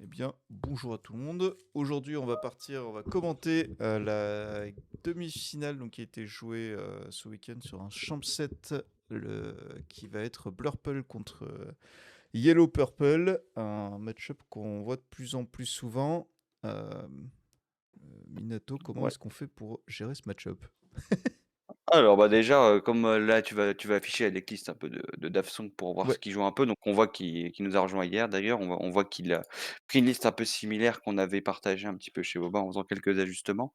Eh bien, bonjour à tout le monde. Aujourd'hui, on va commenter la demi-finale donc, qui a été jouée ce week-end sur un champ 7 qui va être Blurple contre Yellow Purple, un match-up qu'on voit de plus en plus souvent. Euh, Minato, comment Ouais. est-ce qu'on fait pour gérer ce match-up? Alors, bah, déjà, comme, là, tu vas afficher la decklist un peu de Dafsong pour voir Ouais, ce qu'il joue un peu. Donc on voit qu'il nous a rejoint hier d'ailleurs. On voit qu'il a pris une liste un peu similaire qu'on avait partagée un petit peu chez Boba en faisant quelques ajustements.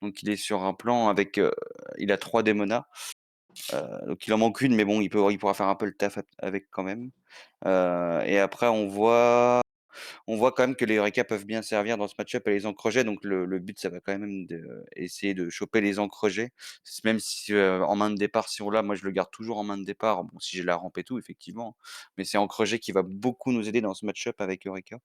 Donc il est sur un plan avec, il a 3 Démona, donc il en manque une, mais bon, il pourra faire un peu le taf avec quand même. Et après on voit quand même que les Eureka peuvent bien servir dans ce match-up et les encre-jets, donc le but, ça va quand même essayer de choper les encre-jets. Même si, en main de départ, si on l'a, moi je le garde toujours en main de départ, bon si j'ai la rampe et tout effectivement, mais c'est encre-jet qui va beaucoup nous aider dans ce match-up avec Eureka.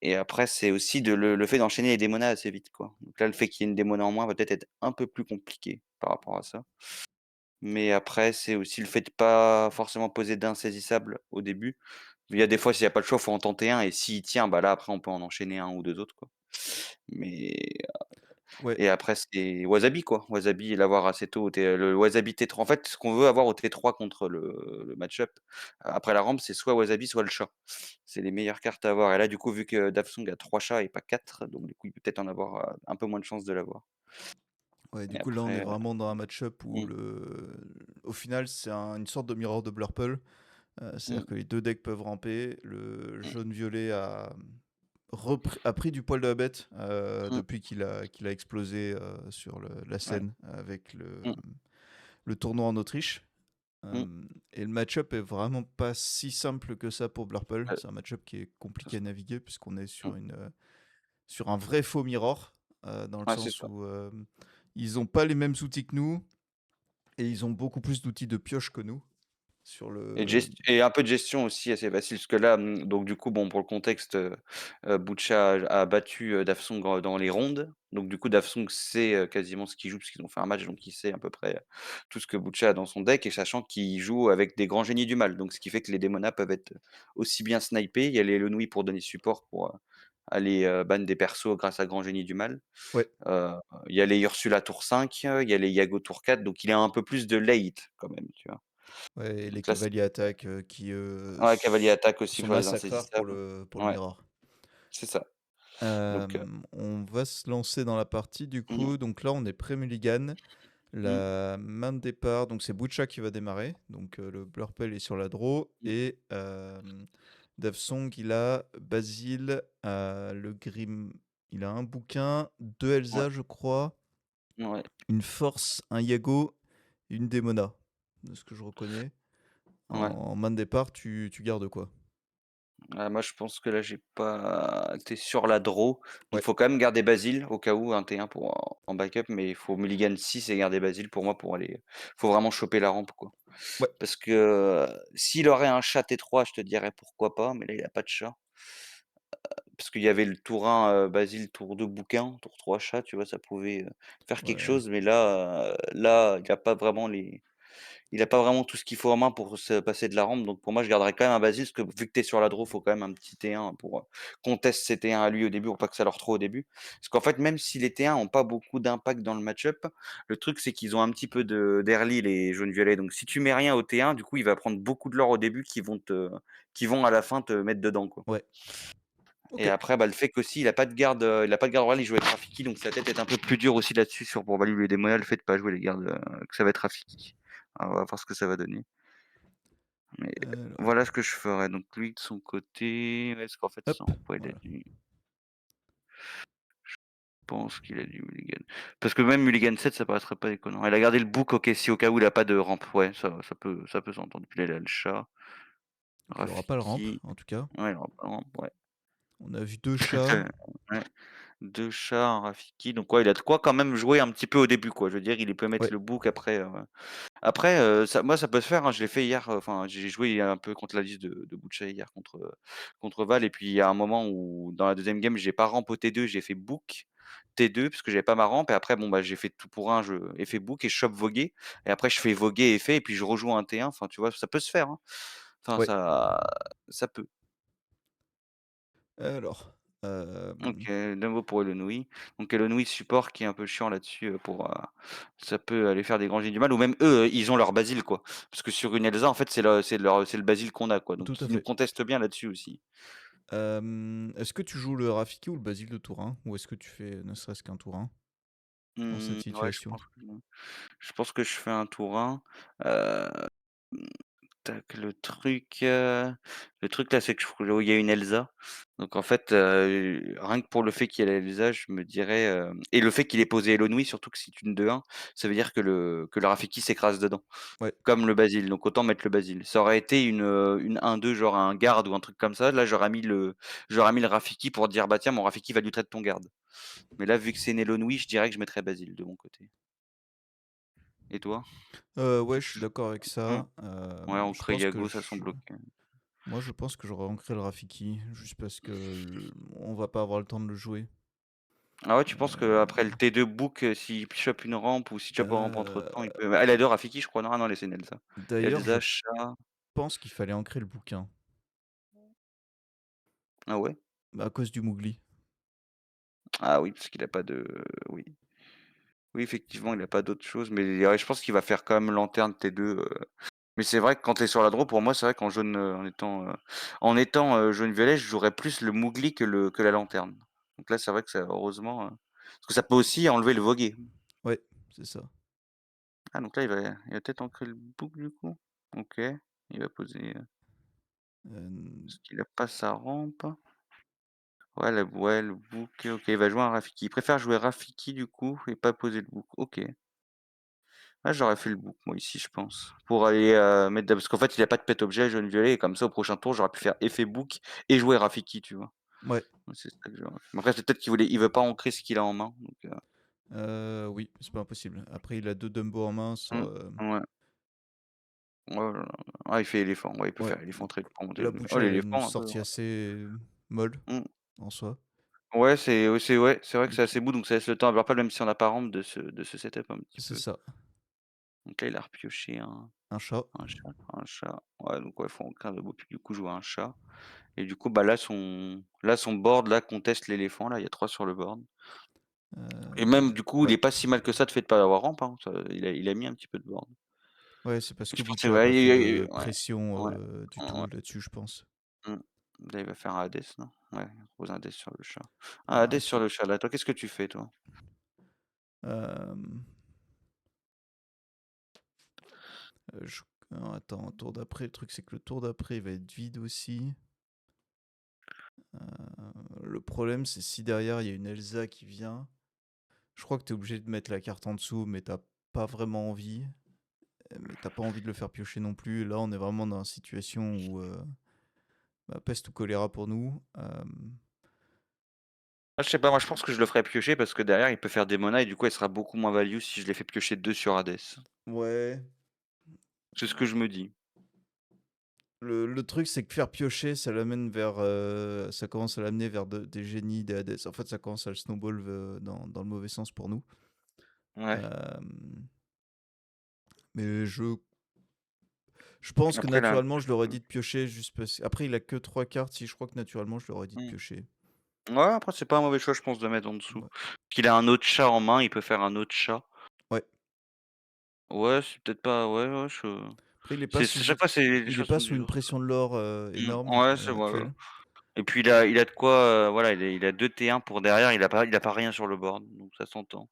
Et après, c'est aussi le fait d'enchaîner les démonas assez vite, quoi. Donc là, le fait qu'il y ait une démona en moins va peut-être être un peu plus compliqué par rapport à ça. Mais après, c'est aussi le fait de pas forcément poser d'insaisissable au début. Il y a des fois, s'il y a pas le choix, faut en tenter un et s'il tient, bah, là, après, on peut en enchaîner un ou 2 autres, quoi. Mais ouais, et après, c'est Wasabi, quoi. Wasabi, l'avoir assez tôt au T le Wasabi T3. En fait, ce qu'on veut avoir au T3 contre le match-up, après la rampe, c'est soit Wasabi, soit le chat. C'est les meilleures cartes à avoir et là, du coup, vu que Dafsung a 3 chats et pas 4, donc du coup, il peut peut-être en avoir, un peu moins de chances de l'avoir. ouais. Du Et coup, là, on est après, vraiment dans un match-up où mmh, au final, c'est une sorte de mirror de Blurple. C'est-à-dire mmh, que les deux decks peuvent ramper. Le mmh, jaune-violet a pris du poil de la bête mmh, depuis qu'il a explosé sur la ouais, scène avec mmh, le tournoi en Autriche. mmh, Et le match-up est vraiment pas si simple que ça pour Blurple. heu, C'est un match-up qui est c'est compliqué à ça. naviguer puisqu'on est Mmh, sur un vrai faux mirror, dans le ouais, c'est sens ça. où ils ont pas les mêmes outils que nous et ils ont beaucoup plus d'outils de pioche que nous sur le. Et un peu de gestion aussi assez facile, parce que là, donc du coup, bon, pour le contexte, Bucha a battu, Dafsong dans les rondes. Donc du coup, Dafsong sait, quasiment ce qu'il joue, parce qu'ils ont fait un match, donc il sait à peu près, tout ce que Bucha a dans son deck et sachant qu'il joue avec des grands génies du mal. Donc ce qui fait que les Démonas peuvent être aussi bien snipés. Il y a les Lenouis pour donner support, pour, aller, ban des persos grâce à Grand Génie du Mal. Ouais. Heu, il y a les Ursula tour 5, il y a les Yago tour 4, donc il a un peu plus de late quand même, tu vois? Ouais, et les Donc là, cavaliers attaquent qui ouais, cavalier attaque aussi sont pour les massacreurs insaisissables. pour le Ouais, mirror. c'est ça. Donc On va se lancer dans la partie du mmh mh, coup. Donc là, on est pré-mulligan. mmh, La main de départ, donc c'est Butcha qui va démarrer. Donc le Blurple est sur la draw. mmh, Et Davsong, il a Basile, le Grim. Il a un bouquin, deux ouais, Elsa, je crois, ouais. une Force, un Yago, une Demona, de ce que je reconnais. Ouais. En main de départ, tu gardes quoi? Moi, je pense que là, j'ai pas tu es sur la draw. Il Ouais, faut quand même garder Basile au cas où, un T1 pour en backup, mais il faut mulligan 6 et garder Basile pour moi pour aller faut vraiment choper la rampe, quoi. ouais, Parce que, s'il aurait un chat T3, je te dirais pourquoi pas, mais là, il a pas de chat. Parce qu'il y avait le tour 1, Basile, tour 2 bouquin, tour 3 chat, tu vois? Ça pouvait, faire quelque ouais, chose, mais là, il a pas vraiment tout ce qu'il faut en main pour se passer de la rampe, donc pour moi, je garderais quand même un Basile, parce que vu que tu es sur la draw, faut quand même un petit T1 pour, qu'on teste ses T1 à lui au début, pour pas que ça leur trop au début. Parce qu'en fait, même si les T1 ont pas beaucoup d'impact dans le match-up, le truc, c'est qu'ils ont un petit peu d'early, les jaunes-violets, donc si tu mets rien au T1, du coup, il va prendre beaucoup de l'or au début qui vont à la fin te mettre dedans, quoi. ouais. Et Ok. après, bah, le fait qu'aussi il a pas de garde royale, il joue avec Rafiki, donc ça va peut-être être un peu plus dur aussi là-dessus pour valider les moyens, le fait de pas jouer les gardes, que ça va être Rafiki. On va voir ce que ça va donner. Mais Alors, voilà ce que je ferais. Donc lui de son côté, est-ce qu'en fait hop, son poids il a voilà. du je pense qu'il a du mulligan. Parce que même mulligan 7 ça paraîtrait pas déconnant. Il a gardé le bouc, OK, si au cas où il a pas de rampe, ouais, ça peut s'entendre. Puis là, il a le chat, Donc il n'y aura pas le ramp, Rafiki, en tout cas. ouais, il aura pas de rampe, ouais. On a vu deux chats. Ouais. 2 chats, un Rafiki, donc ouais, il a de quoi quand même jouer un petit peu au début, quoi. Je veux dire, il peut mettre Ouais, le bouc après, ça peut se faire, hein. Je l'ai fait hier, enfin, j'ai joué un peu contre la liste de Bucha hier contre Val et puis il y a un moment où dans la deuxième game, j'ai pas ramp au T2, j'ai fait bouc T2 parce que j'avais pas ma ramp et après bon, bah, j'ai fait tout pour un, je effet bouc et je chope voguer et après je fais voguer effet et puis je rejoue un T1, enfin, tu vois? Ça peut se faire, hein. Enfin ouais. ça peut. Alors. OK, Hem, Dumbo pour Elonoui. Donc Elonoui support qui est un peu chiant là-dessus, ça peut aller faire des grands génies du mal ou même eux, ils ont leur Basile quoi. Parce que sur une Elsa en fait c'est le Basile qu'on a quoi, Tout donc à ils nous fait. contestent bien là-dessus aussi. Est-ce que tu joues le Rafiki ou le Basile de Tourin? Ou est-ce que tu fais ne serait-ce qu'un Tourin dans cette Ouais situation? je pense que je fais un Tourin, heu tac, le truc là, c'est que il y a une Elsa. Donc en fait, rien que pour le fait qu'il y ait l'Elsa, je me dirais, et le fait qu'il ait posé Elonoui, surtout que c'est une 2-1, ça veut dire que le Rafiki s'écrase dedans, Ouais. comme le Basile, donc autant mettre le Basile. Ça aurait été une 1-2 genre un garde ou un truc comme ça, là j'aurais mis le Rafiki pour dire: «Bah tiens, mon Rafiki va lui traiter ton garde». Mais là, vu que c'est une Elonoui, je dirais que je mettrais Basile de mon côté. Et toi? Ouais, je suis d'accord avec Mmh, ça. ouais, Je ancrer pense que Yago, ça semble OK. moi, je pense que j'aurais ancré le Rafiki, juste parce que on va pas avoir le temps de le jouer. Ah ouais, tu penses qu'après le Euh, T2 Book, s'il chope une rampe ou s'il chope une rampe entre temps, il euh, peut elle a 2 Rafiki, je crois, non? Ah non, elle, c'est une Elsa. D'ailleurs, je Elsa, chat, pense qu'il fallait ancrer le bouquin, ah ouais? à cause du Mougli. Ah oui, parce qu'il a pas de oui. Oui, effectivement, il a pas d'autre chose, mais ouais, je pense qu'il va faire quand même lanterne T2, mais c'est vrai que quand tu es sur la draw, pour moi, c'est vrai qu'en jaune, en étant jaune-violet, je jouerais plus le Mougli que la lanterne. Donc là, c'est vrai que ça heureusement, parce que ça peut aussi enlever le Voguer. Ouais, c'est ça. Ah donc là, il va peut-être ancrer le Book du coup? OK, il va poser, Euh, parce qu'il a pas sa rampe. Ouais, le Book, OK, il va jouer un Rafiki. Il préfère jouer Rafiki du coup et pas poser le Book. OK. Ah, j'aurais fait le Book moi ici, je pense. Pour aller, mettre parce qu'en fait, il a pas de pet objet jaune-violet et comme ça, au prochain tour, j'aurais pu faire effet Book et jouer Rafiki, tu vois? ouais, Ouais, c'est ça que j'aurais fait. Mais après, c'est peut-être il veut pas ancrer ce qu'il a en main, donc oui, c'est pas impossible. Après, il a deux Dumbo en main. ouais. Oh là là. Ah, il fait éléphant. Ouais, il peut Ouais, faire éléphant trade pour monter la le oh, Butcher, elle a une l'éléphant un peu, sortie assez molle mmh. en soi. Ouais, c'est vrai que c'est Donc, assez beau, donc ça laisse le temps à Blurple, même si on n'a pas rampe, de se setup un petit c'est peu. ça. Donc là, il a repioché un Un chat. un chat un chat. Ouais, donc ouais, faut ancrer un Double, puis du coup jouer un chat et du coup, bah, là son board, là, conteste l'éléphant, là, il y a 3 sur le board et même du coup, il Ouais. est pas si mal que ça de fait de pas avoir rampe, hein, ça il a mis un petit peu de board. Ouais, c'est parce Et que je pense que Butcher a ouais, pas fait de ouais, pression ouais, du ouais, tout là-dessus, je pense. mmh. Là, il va faire un Hades, non? Ouais, il pose un Hades sur le chat. Un Alors, Hades sur le chat, là, toi, qu'est-ce que tu fais, toi? euh, je- alors, attends, tour d'après. Le truc, c'est que le tour d'après, il va être vide aussi. Le problème, c'est si derrière, il y a une Elsa qui vient. Je crois que tu es obligé de mettre la carte en dessous, mais t'as pas vraiment envie. Mais t'as pas envie de le faire piocher non plus. Là, on est vraiment dans une situation où bah, peste ou choléra pour nous. Ah, je sais pas, moi je pense que je le ferais piocher parce que derrière il peut faire des monnaies et du coup elle sera beaucoup moins value si je les fais piocher 2 sur Hades. Ouais. C'est ce que je me dis. Le truc, c'est que faire piocher, ça l'amène vers. Ça commence à l'amener vers des génies, des Hades. En fait, ça commence à le snowball dans le mauvais sens pour nous. Ouais. Euh, mais je pense que Après là, naturellement, je l'aurais dit de piocher. Juste parce... Après, il a que 3 cartes. Si je crois que naturellement, je l'aurais dit de mmh. piocher. Ouais, après c'est pas un mauvais choix je pense de mettre en dessous. Ouais. Qu'il a un autre chat en main, il peut faire un autre chat. Ouais. Ouais, c'est peut-être pas ouais, ouais, je Après, c'est chaque fois c'est les il est choix pas sont sous une durs. pression de l'or énorme Ouais, à c'est l'heure vrai, ouais. actuelle. Et puis il a de quoi, voilà, il a 2 T1 pour derrière, il a pas rien sur le board, donc ça s'entend.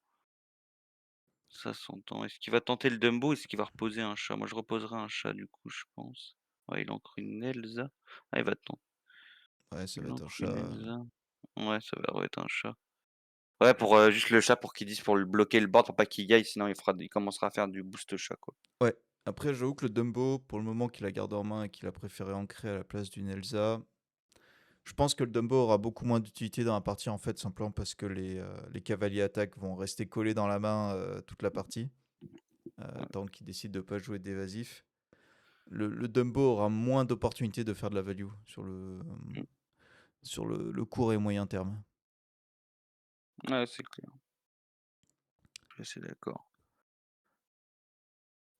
Ça s'entend. Est-ce qu'il va tenter le Dumbo? Est-ce qu'il va reposer un chat? Moi, je reposerai un chat, du coup, je pense. Ouais, il encre une Elsa. Ah, il va tenter. Ouais, ça va Il être un encre une chat. Elsa. Ouais, ça va être un chat. Ouais, pour juste le chat, pour qu'il dise, pour le bloquer le board, pour pas qu'il aille, sinon il commencera à faire du boost chat, quoi. Ouais. Après, j'avoue que le Dumbo, pour le moment qu'il a gardé en main et qu'il a préféré ancrer à la place d'une Elsa, je pense que le Dumbo aura beaucoup moins d'utilité dans la partie, en fait, simplement parce que les cavaliers attaques vont rester collés dans la main toute la partie, Ouais. tant qu'ils décident de pas jouer d'évasif. Le Dumbo aura moins d'opportunités de faire de la value Mm. sur le court et moyen terme. Ouais, c'est clair. Je suis assez d'accord.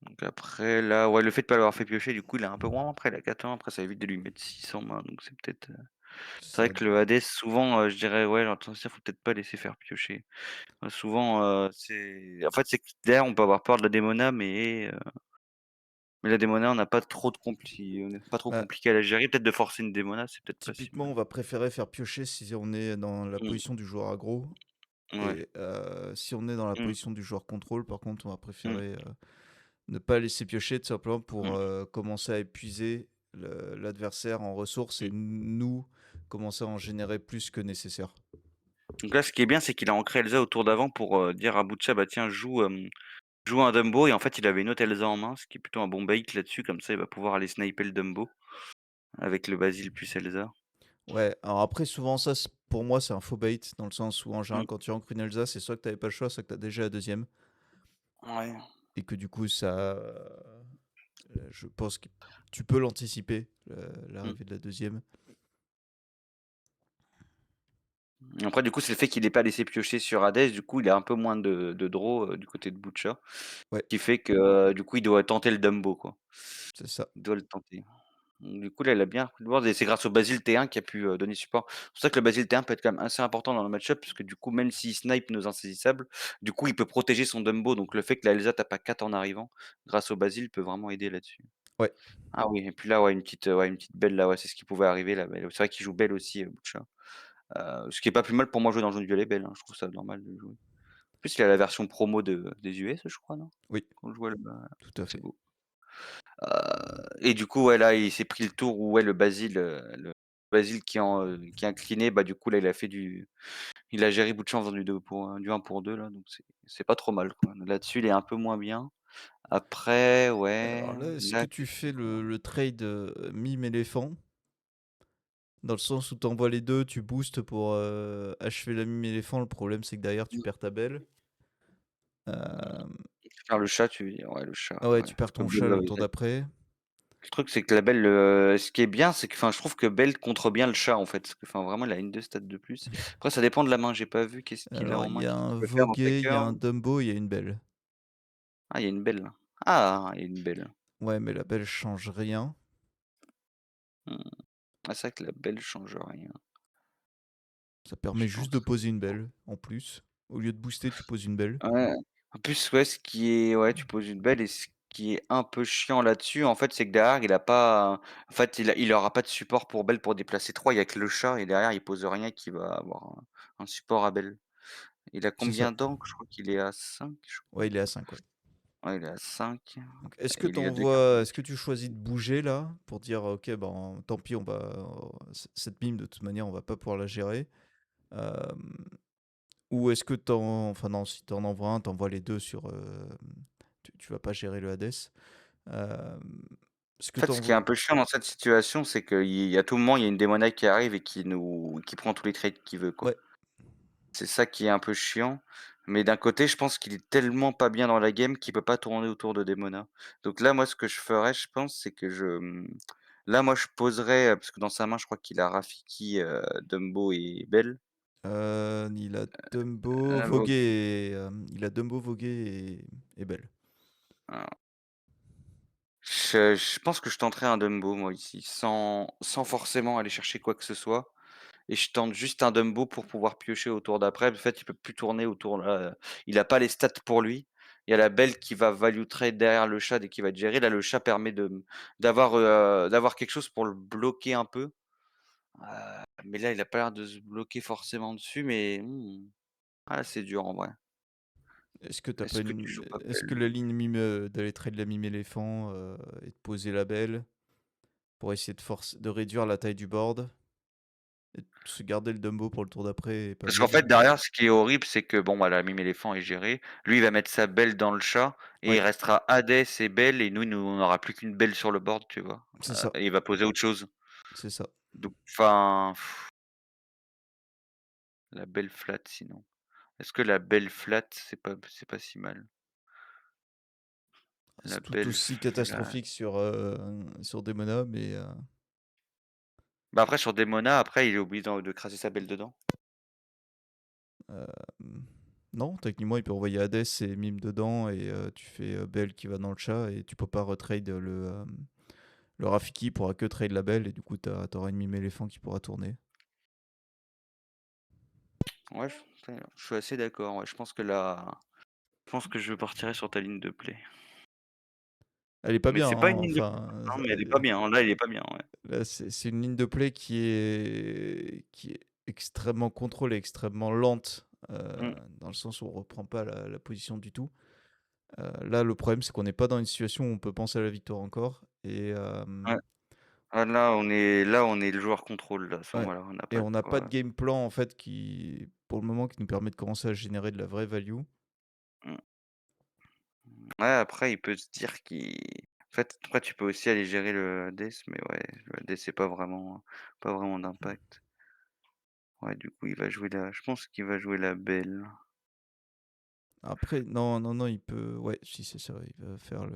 Donc après, là, ouais, le fait de pas l'avoir fait piocher, du coup, il est un peu moins après, il a 4 ans. Après, ça évite de lui mettre 6 en main, donc c'est peut-être. C'est vrai Ça, que le Hades souvent, je dirais ouais, j'ai entendu ça, faut peut-être pas laisser faire piocher. Souvent, c'est en fait, c'est que derrière on peut avoir peur de la démona, mais la démona, on n'est pas trop bah, compliqué à la gérer. Peut-être de forcer une démona, c'est peut-être pas si typiquement, mal. on va préférer faire piocher si on est dans la Mmh. position du joueur aggro. Ouais. Et si on est dans la Mmh. position du joueur contrôle, par contre, on va Mmh. préférer ne pas laisser piocher, tout simplement pour Mmh. commencer à épuiser l'adversaire en ressources et Mmh. nous commencer à en générer plus que nécessaire. Donc là, ce qui est bien, c'est qu'il a ancré Elsa au tour d'avant pour, dire à Butcha: «Bah tiens, joue un Dumbo» et en fait, il avait une autre Elsa en main, ce qui est plutôt un bon bait là-dessus. Comme ça, il va pouvoir aller sniper le Dumbo avec le Basile plus Elsa. Ouais, alors après, souvent, ça, pour moi, c'est un faux bait, dans le sens où, en général, Mmh. quand tu ancres une Elsa, c'est soit que t'avais pas le choix, soit que t'as déjà la deuxième. Ouais. Et que du coup, ça. Je pense que tu peux l'anticiper, Mmh. l'arrivée de la deuxième. Après, du coup, c'est le fait qu'il ait pas laissé piocher sur Hades, du coup, il a un peu moins de draw, du côté de Butcher, Ouais, qui fait que, du coup, il doit tenter le Dumbo, quoi. c'est ça. Il doit le tenter. Donc du coup, là, il a bien repris le board et c'est grâce au Basile T1 qui a pu, donner support. C'est pour ça que le Basile T1 peut être quand même assez important dans le match-up, puisque du coup, même s'il snipe nos insaisissables, du coup, il peut protéger son Dumbo. Donc le fait que la Elsa tape à 4 en arrivant, grâce au Basile, peut vraiment aider là-dessus. Ouais. Ah oui, et puis là, ouais, une petite belle là, ouais, c'est ce qui pouvait arriver là, belle. C'est vrai qu'il joue belle aussi, Butcha. Ce qui est pas plus mal pour moi jouer dans le jeu de violet belle, hein, je trouve ça normal de jouer. En plus, il a la version promo des US, je crois, non? Oui, Quand je vois tout à c'est fait. beau. Et du coup, ouais, là, il s'est pris le tour où, ouais, le Basile qui est incliné, bah, du coup, là, il a géré bout de chance dans du 1 pour 2 là, donc c'est pas trop mal, quoi. Là-dessus, il est un peu moins bien. Après, Alors ouais, là, est-ce que là, tu qu'est-ce fais qu'on a? le trade mime-éléphant? Dans le sens où t'envoies les deux, tu boostes pour achever la mime-éléphant. Le problème, c'est que derrière, tu Mmh, perds ta belle. mmh. Euh, Faire le chat, tu veux dire? Ouais, le chat, Ah ouais, ouais. tu perds Parce que ton Belle, chat le tour d'après. le truc, c'est que la Belle, ce qui est bien, c'est que, enfin, je trouve que Belle contre bien le chat, en fait, parce que, enfin, vraiment, il a une 2 stats de plus. Après, ça dépend de la main, j'ai pas vu qu'est-ce qu'il a Alors, en il main, y a qu'est-ce qu'il un peut faire dans ses Vogué, il y a cœurs. un Dumbo, il y a une belle. Ah, il y a une Belle, là. Ah! Il y a une Belle. Ouais, mais la belle change rien. Mmh. Ah, c'est vrai que la Belle change rien. Ça Je permet juste de pense. poser une belle en plus. Au lieu de booster, tu poses une belle. Ouais. En plus, ouais, ce qui est ouais, tu poses une Belle et ce qui est un peu chiant là-dessus, en fait, c'est que derrière, il a pas en fait, il aura pas de support pour Belle pour déplacer 3. Il y a que le chat et derrière, il pose rien qui va avoir un support à Belle. Il a C'est ça. combien d'encre? Je crois qu'il est à 5. Ouais, il est à 5, ouais. Ouais, il est à 5 Donc, est-ce que et il est à 2,40. est-ce que tu choisis de bouger là pour dire ok, ben tant pis, cette mime de toute manière, on va pas pouvoir la gérer. Euh, ou est-ce que enfin non, si t'en envoies un, t'envoies les deux sur. Tu vas pas gérer le Hades. Euh, Est-ce que En fait, ce qui est t'envoies. un peu chiant dans cette situation, c'est qu'il y a tout moment, il y a une démona qui arrive et qui prend tous les trades qu'il veut, quoi. Ouais. C'est ça qui est un peu chiant, mais d'un côté, je pense qu'il est tellement pas bien dans la game qu'il peut pas tourner autour de Demona. Donc là, moi, ce que je ferais, je pense, c'est que là, moi, je poserais, parce que dans sa main, je crois qu'il a Rafiki, Dumbo et Belle. Il a Dumbo, Vogue, Vogué il a Dumbo, Vogué et Belle. voilà. Je pense que je tenterais un Dumbo, moi, ici, sans forcément aller chercher quoi que ce soit. Et je tente juste un Dumbo pour pouvoir piocher au tour d'après. En fait, il peut plus tourner autour, il a pas les stats pour lui. Il y a la Belle qui va value trade derrière le chat et qui va te gérer. Là, le chat permet d'avoir quelque chose pour le bloquer un peu. Mais là, il a pas l'air de se bloquer forcément dessus, mais c'est dur en vrai. Est-ce que t'as pas Est-ce que tu une... joues pas Est-ce que Belle? la ligne mime d'aller trade la mime éléphant et de poser la belle pour essayer de réduire la taille du board et de se garder le Dumbo pour le tour d'après et pas Parce qu'en Belle? fait, derrière, ce qui est horrible, c'est que bon, bah, la mime éléphant est gérée. Lui, il va mettre sa Belle dans le chat et il Ouais, restera Hadès et Belle et nous, on n'aura plus qu'une Belle sur le board, tu vois? c'est ça, Et il va poser autre chose. c'est ça. Donc enfin, la Belle flat sinon. Est-ce que la Belle flat, c'est pas si mal? La C'est tout Belle aussi flat. catastrophique sur Demona, mais Bah, après sur Demona, après il est obligé de craser sa Belle dedans. euh, non, techniquement, il peut envoyer Hades et mime dedans et tu fais Belle qui va dans le chat et tu peux pas retrade le Rafiki pourra que trade la belle et du coup t'auras une mime éléphant qui pourra tourner. Ouais, je suis assez d'accord, ouais. Je pense que je partirais sur ta ligne de play. Elle est pas Mais bien, c'est hein, pas une ligne de enfin, non, mais elle est pas bien, là, il est pas bien, ouais. là, c'est une ligne de play qui est extrêmement contrôlée, extrêmement lente, Mmh, dans le sens où on reprend pas la position du tout. Là, le problème, c'est qu'on n'est pas dans une situation où on peut penser à la victoire encore et ouais. Ah, là, on est le joueur contrôle, là, à ce ouais moment-là, on n'a et pas de on n'a pas de quoi, game plan, en fait, pour le moment, qui nous permet de commencer à générer de la vraie value. mmh. Ouais, après, il peut se dire qu'il en fait, après, tu peux aussi aller gérer le death, mais ouais, le death, c'est pas vraiment d'impact. Ouais, du coup, je pense qu'il va jouer la belle. Après, non, non, non, il peut ouais, si, c'est ça, il va faire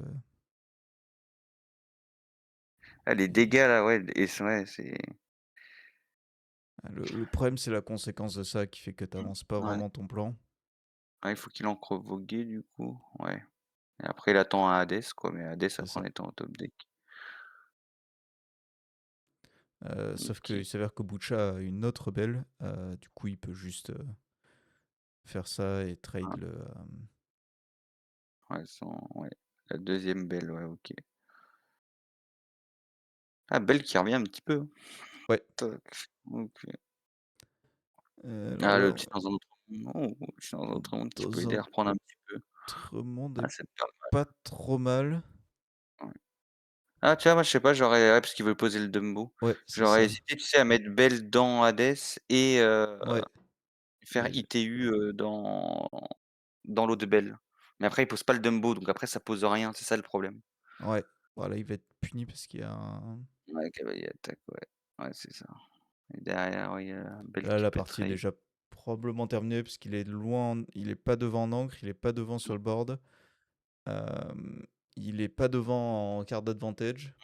Ah, les dégâts, là, ouais, et c'est ouais, c'est le problème, c'est la conséquence de ça qui fait que tu mmh, avances pas ouais. vraiment ton plan. Ouais, il faut qu'il encre Voguer, du coup, ouais. Et après, il attend un Hades, quoi, mais Hades, C'est après, ça. en étant au top deck. Sauf OK. qu'il s'avère que Butcha a une autre belle, du coup, il peut juste, faire ça et trade Ouais, ouais, ouais. La deuxième belle, ouais, OK. Ah, belle qui revient un petit peu, hein. ouais, Toc. OK. alors Ah, le là, petit dans un autre monde. Oh, le petit dans un autre monde qui peut dans aider un à reprendre un petit peu. autre monde Ah, est c'est pas pas trop mal. mal, ouais. Ah, tu vois, moi, je sais pas, j'aurais ouais, parce qu'il veut poser le Dumbo. Ouais, c'est J'aurais ça. hésité, tu sais, à mettre belle dans Hades et Ouais faire et ITU, dans l'autre belle. Mais après, il pose pas le Dumbo, donc après, ça pose rien, c'est ça le problème. ouais, voilà, il va être puni parce qu'il y a un Ouais, cavalier attaque, ouais. Ouais, c'est ça. Et derrière, ouais, il y a belle là, qui la peut partie est trade. déjà probablement terminée puisqu'il est loin, il est pas devant en encre, il est pas devant sur le board, il est pas devant en carte d'advantage.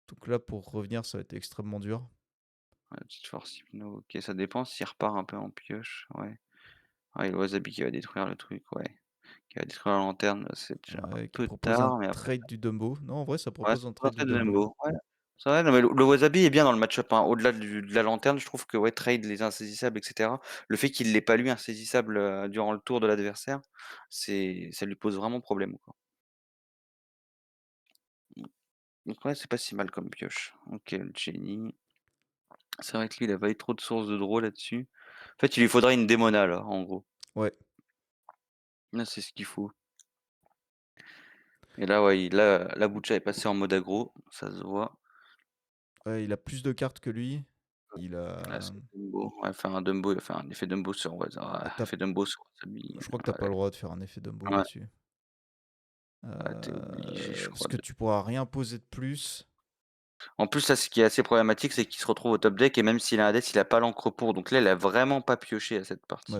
Donc là, pour revenir, ça va être extrêmement dur. Ouais, petite force hypno, OK, ça dépend s'il repart un peu en pioche, ouais. Ouais, le Wasabi qui va détruire le truc, ouais. Qui va détruire la lanterne, c'est déjà un Ouais, qui peu propose un tard, mais après trade du Dumbo. Non, en vrai, ça ouais, propose un c'est trade du pas de Dumbo. Dumbo, ouais. C'est vrai, non mais le Wasabi est bien dans le match-up, hein. Au-delà de la lanterne, je trouve que ouais, trade les insaisissables et cetera. Le fait qu'il l'ait pas lui insaisissable, durant le tour de l'adversaire, ça lui pose vraiment problème, quoi. Donc ouais, c'est pas si mal comme pioche. OK, le Genie. C'est vrai que lui, il a pas eu trop de sources de draw là-dessus. En fait, il lui faudrait une démona là, en gros. Ouais, Là, c'est ce qu'il faut. Et là, ouais, la Butcha est passée en mode aggro, ça se voit. ouais, il a plus de cartes que lui. Il Là, a c'est Dumbo. Ouais, faire un Dumbo, il va faire un effet Dumbo sur ah, effet Dumbo sur Wasabi, je crois que t'as pas le droit de faire un effet Dumbo ouais, là-dessus. ouais, tu obligé, je Parce crois que de tu pourras rien poser de plus. en plus, là, ce qui est assez problématique, c'est qu'il se retrouve au top deck et même s'il a un deck, il a pas l'encre pour. Donc là, il a vraiment pas pioché à cette Ouais, partie.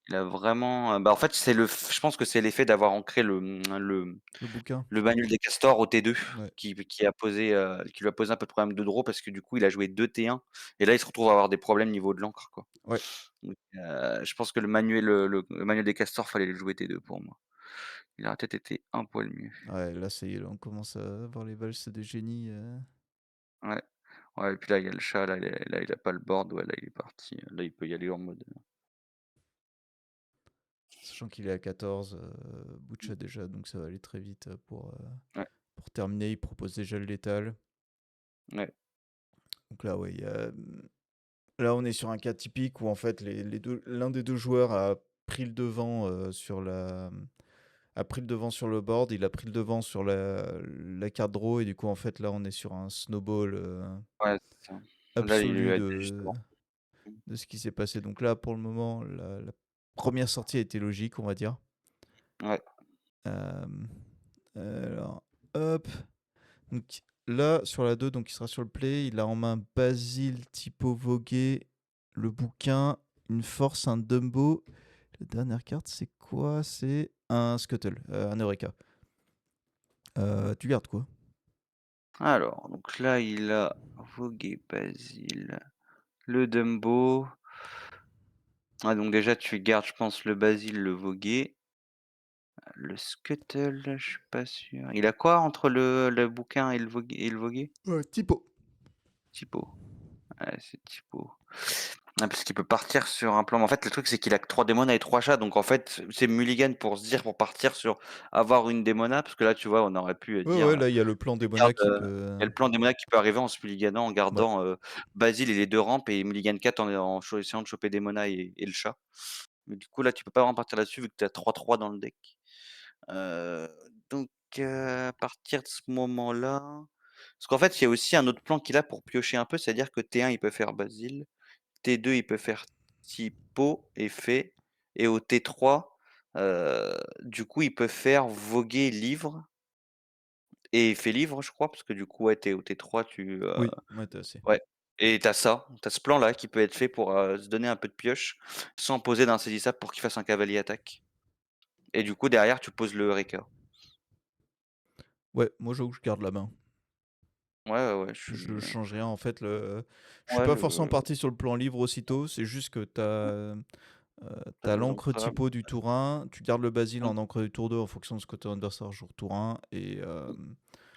Il a vraiment, bah, en fait, je pense que c'est l'effet d'avoir ancré le bouquin. le manuel des castors au T2 Ouais, qui lui a posé un peu de problème de draw parce que du coup, il a joué 2 T1 et là, il se retrouve à avoir des problèmes niveau de l'encre, quoi. ouais, Donc, je pense que le manuel des castors, fallait le jouer T2 pour moi. Il aurait peut-être été un poil mieux. ouais, là, ça y est, là, on commence à voir les valses de génie. Ouais. Ouais et puis là, il y a le chat, là, il a pas le board, ouais, là, il est parti, là, il peut y aller en mode, Sachant qu'il est à 14, Butcha déjà, donc ça va aller très vite ouais, pour terminer. Il propose déjà le létal. ouais, Donc là, ouais, là, on est sur un cas typique où en fait, l'un des deux joueurs a pris le devant a pris le devant sur le board, il a pris le devant sur la carte draw, et du coup, en fait, là, on est sur un snowball ouais, c'est ça. Là, il lui absolu a dit justement. Mmh, de ce qui s'est passé. Donc là, pour le moment, la première sortie a été logique, on va dire. ouais, Euh, alors, hop. Donc là, sur la 2, donc il sera sur le play. Il a en main Basile, Typo Vogué, le bouquin, une force, un Dumbo. La dernière carte, c'est quoi? C'est un Scuttle, un Eureka. Tu gardes quoi? alors, donc là, il a vogué Basile, le Dumbo. Ah donc déjà, tu gardes, je pense, le Basile, le vogué, le Scuttle, je suis pas sûr. Il a quoi entre le bouquin et le vogué? Typo. Typo. Ouais, c'est typo. Ah, parce qu'il peut partir sur un plan, mais en fait, le truc, c'est qu'il a que 3 démons et 3 chats, donc en fait, c'est mulligan pour se dire pour partir sur avoir une démona, parce que là, tu vois, on aurait pu, Ouais, dire, ouais, là, il y a le plan tu gardes, Demona qui peut, il y a le plan démona qui peut arriver en se mulliganant, en ouais. gardant, Basile et les 2 rampes et mulligan 4 en essayant de choper démona et le chat. Mais du coup, là, tu peux pas vraiment partir là-dessus vu que tu as 3-3 dans le deck. Heu, donc à partir de ce moment-là parce qu'en fait, il y a aussi un autre plan qu'il a pour piocher un peu, c'est-à-dire que T1, il peut faire Basile, T2, il peut faire Typo et Fée et au T3, du coup, il peut faire voguer livre et Fée livre, je crois, parce que du coup, ouais, tu au T3, Oui, ouais, tu assez. ouais et tu as ça, tu as ce plan-là qui peut être fait pour, se donner un peu de pioche, sans poser d'insaisissable pour qu'il fasse un cavalier attaque et du coup, derrière, tu poses le Eureka. Ouais, moi, j'avoue que je garde la main. Ouais, ouais, ouais, je Je suis, change rien, en fait, je suis ouais, pas forcément parti sur le plan livre aussitôt, c'est juste que t'as l'encre l'encre. typo du tour 1, tu gardes le basile Mmh. en encre du tour 2 en fonction de ce que ton adversaire joue tour 1, et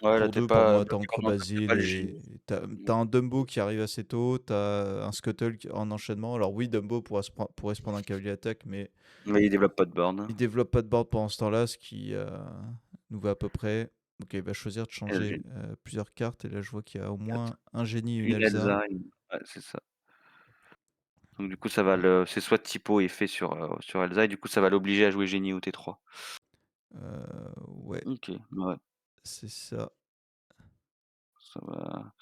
Ouais, là, tour tu es 2 pour pas moi t'as bloqué par encre l'encre, tu basile pas le et génie. t'as un Dumbo qui arrive assez tôt, t'as un Scuttle en enchaînement. Alors oui, Dumbo pourrait se prendre un cavalier attaque, mais Mais il développe pas de borne. il développe pas de board pendant ce temps-là, ce qui nous va à peu près. Ok, il va choisir de Et le changer génie plusieurs cartes, et là je vois qu'il y a au 4. moins un génie et une Une Elsa. Elsa, une ouais, c'est ça. Donc du coup, ça va le c'est soit typo est fait sur Elsa et du coup, ça va l'obliger à jouer génie au T3. Ouais, OK, ouais, c'est ça. ça va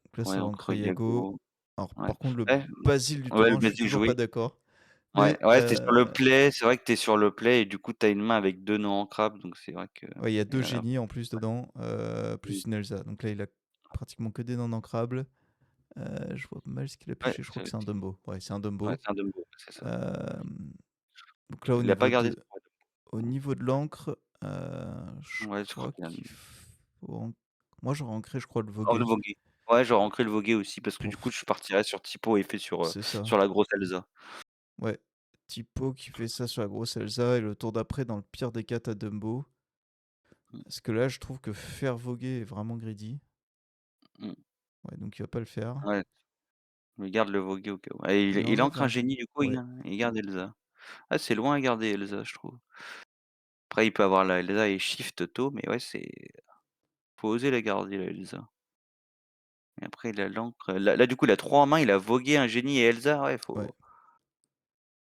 Donc là, ouais, ça va entre ancrer Yago. Yago, Alors, ouais. par contre, le Ouais, Basile du ouais, tour le 1, je suis basique toujours pas joué. d'accord. Ouais, Mais ouais, tu es sur le play, c'est vrai que tu es sur le play et du coup, tu as une main avec 2 non ancrables, donc c'est vrai que ouais, il y a et deux là, génies en plus dedans, mmh, plus une Elsa. Donc là, il a pratiquement que des non ancrables. Je vois mal ce qu'il a ouais, pioché. Je crois que c'est un Dumbo. Ouais, c'est un ouais, Dumbo. c'est un Dumbo, c'est ça. Euh, donc là, Il a pas gardé son au Dumbo. niveau de l'encre, je Ouais, je crois crois qu'il a qu'il faut. Moi, j'aurais ancré, je crois, le oh, le Voguer. voguer. Ouais, j'aurais ancré le voguer aussi parce que du Pour... coup, je partirais sur typo et fait C'est ça. sur la grosse Elsa. Ouais. Typo qui fait ça sur la grosse Elsa, et le tour d'après, dans le pire des cas, t'as Dumbo. Mmh, Parce que là, je trouve que faire voguer est vraiment greedy. mmh, Ouais, donc il va pas le faire. ouais, mais garde le voguer au cas où. Et Il il enlève ancre un un. génie du coup, Ouais, il garde Elsa. Ah, c'est loin à garder Elsa, je trouve. Après, il peut avoir la Elsa et shift tôt, mais ouais, c'est faut oser la garder la Elsa. Et après, il a l'encre là, du coup, il a 3 en main, il a vogué, un génie et Elsa, ouais, ouais. faut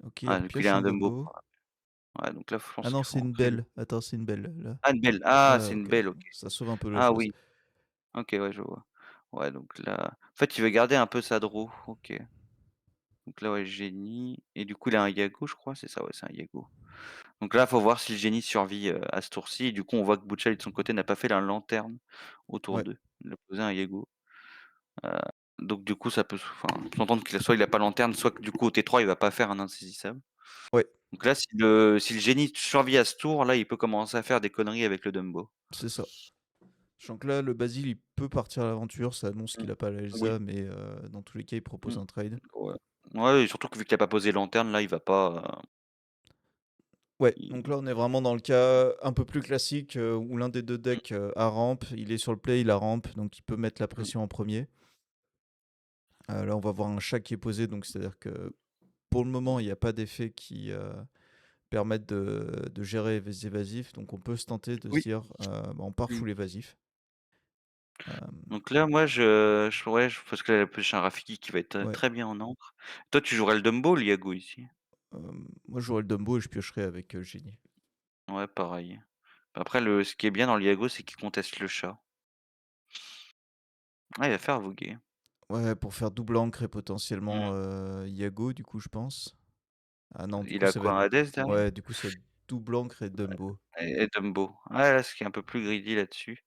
Ok, il ah, donc il repioche a un un Dumbo. Dumbo. Ouais, donc là, je Ah pense non, qu'il c'est faut une ancrer le belle. Attends, c'est une belle, là. ah, une belle. Ah, Ah, c'est une ok. belle, OK. Ça sauve un peu la Ah chose. oui, OK, ouais, je vois. Ouais, donc là en fait, il veut garder un peu sa draw, OK. Donc là, ouais, génie et du coup, il a un Yago, je crois, c'est ça? Ouais, c'est un Yago. Donc là, faut voir si le génie survit, à ce tour-ci et du coup, on voit que Butchal, de son côté, n'a pas fait la lanterne au tour Ouais, 2. Il a posé un Yago. Heu, donc du coup, ça peut s'entendre qu'il a soit il a pas lanterne, soit que du coup, au T3, il va pas faire un insaisissable. ouais, Donc là, si le génie survit à ce tour, là, il peut commencer à faire des conneries avec le Dumbo. c'est ça. Sachant que là, le Basile, il peut partir à l'aventure. Ça annonce Mmh. qu'il a pas la Oui. Elsa, mais dans tous les cas, il propose Mmh. un trade. Ouais. Ouais et surtout que vu qu'il a pas posé lanterne, là, il va pas, Ouais, donc il là, on est vraiment dans le cas un peu plus classique où l'un des deux mmh, decks a rampe. Il est sur le play, il a rampe, donc il peut mettre la mmh, pression en premier. Là, on va voir un chat qui est posé, donc c'est-à-dire que pour le moment, il n'y a pas d'effet qui permettent de gérer les évasifs. Donc on peut se tenter de se oui. dire, on part Mmh. full évasif. Donc là, moi, ouais, parce que là, la pêche un Rafiki qui va être, Ouais. très bien en encre. Toi, tu jouerais le Dumbo ou le Yago ici? Moi, j'aurais le Dumbo et je piocherais avec Génie. Ouais, pareil. Après ce qui est bien dans le Yago, c'est qu'il conteste le chat. Ah, il va faire voguer. Ouais, pour faire double ancre et potentiellement Mmh. Yago, du coup, je pense. Ah non, du Il coup, a ça va quoi, être. un Hades derrière? Ouais, du coup, ça va être double ancre et Dumbo. Et Dumbo. Ouais, là, ce qui est un peu plus greedy là-dessus.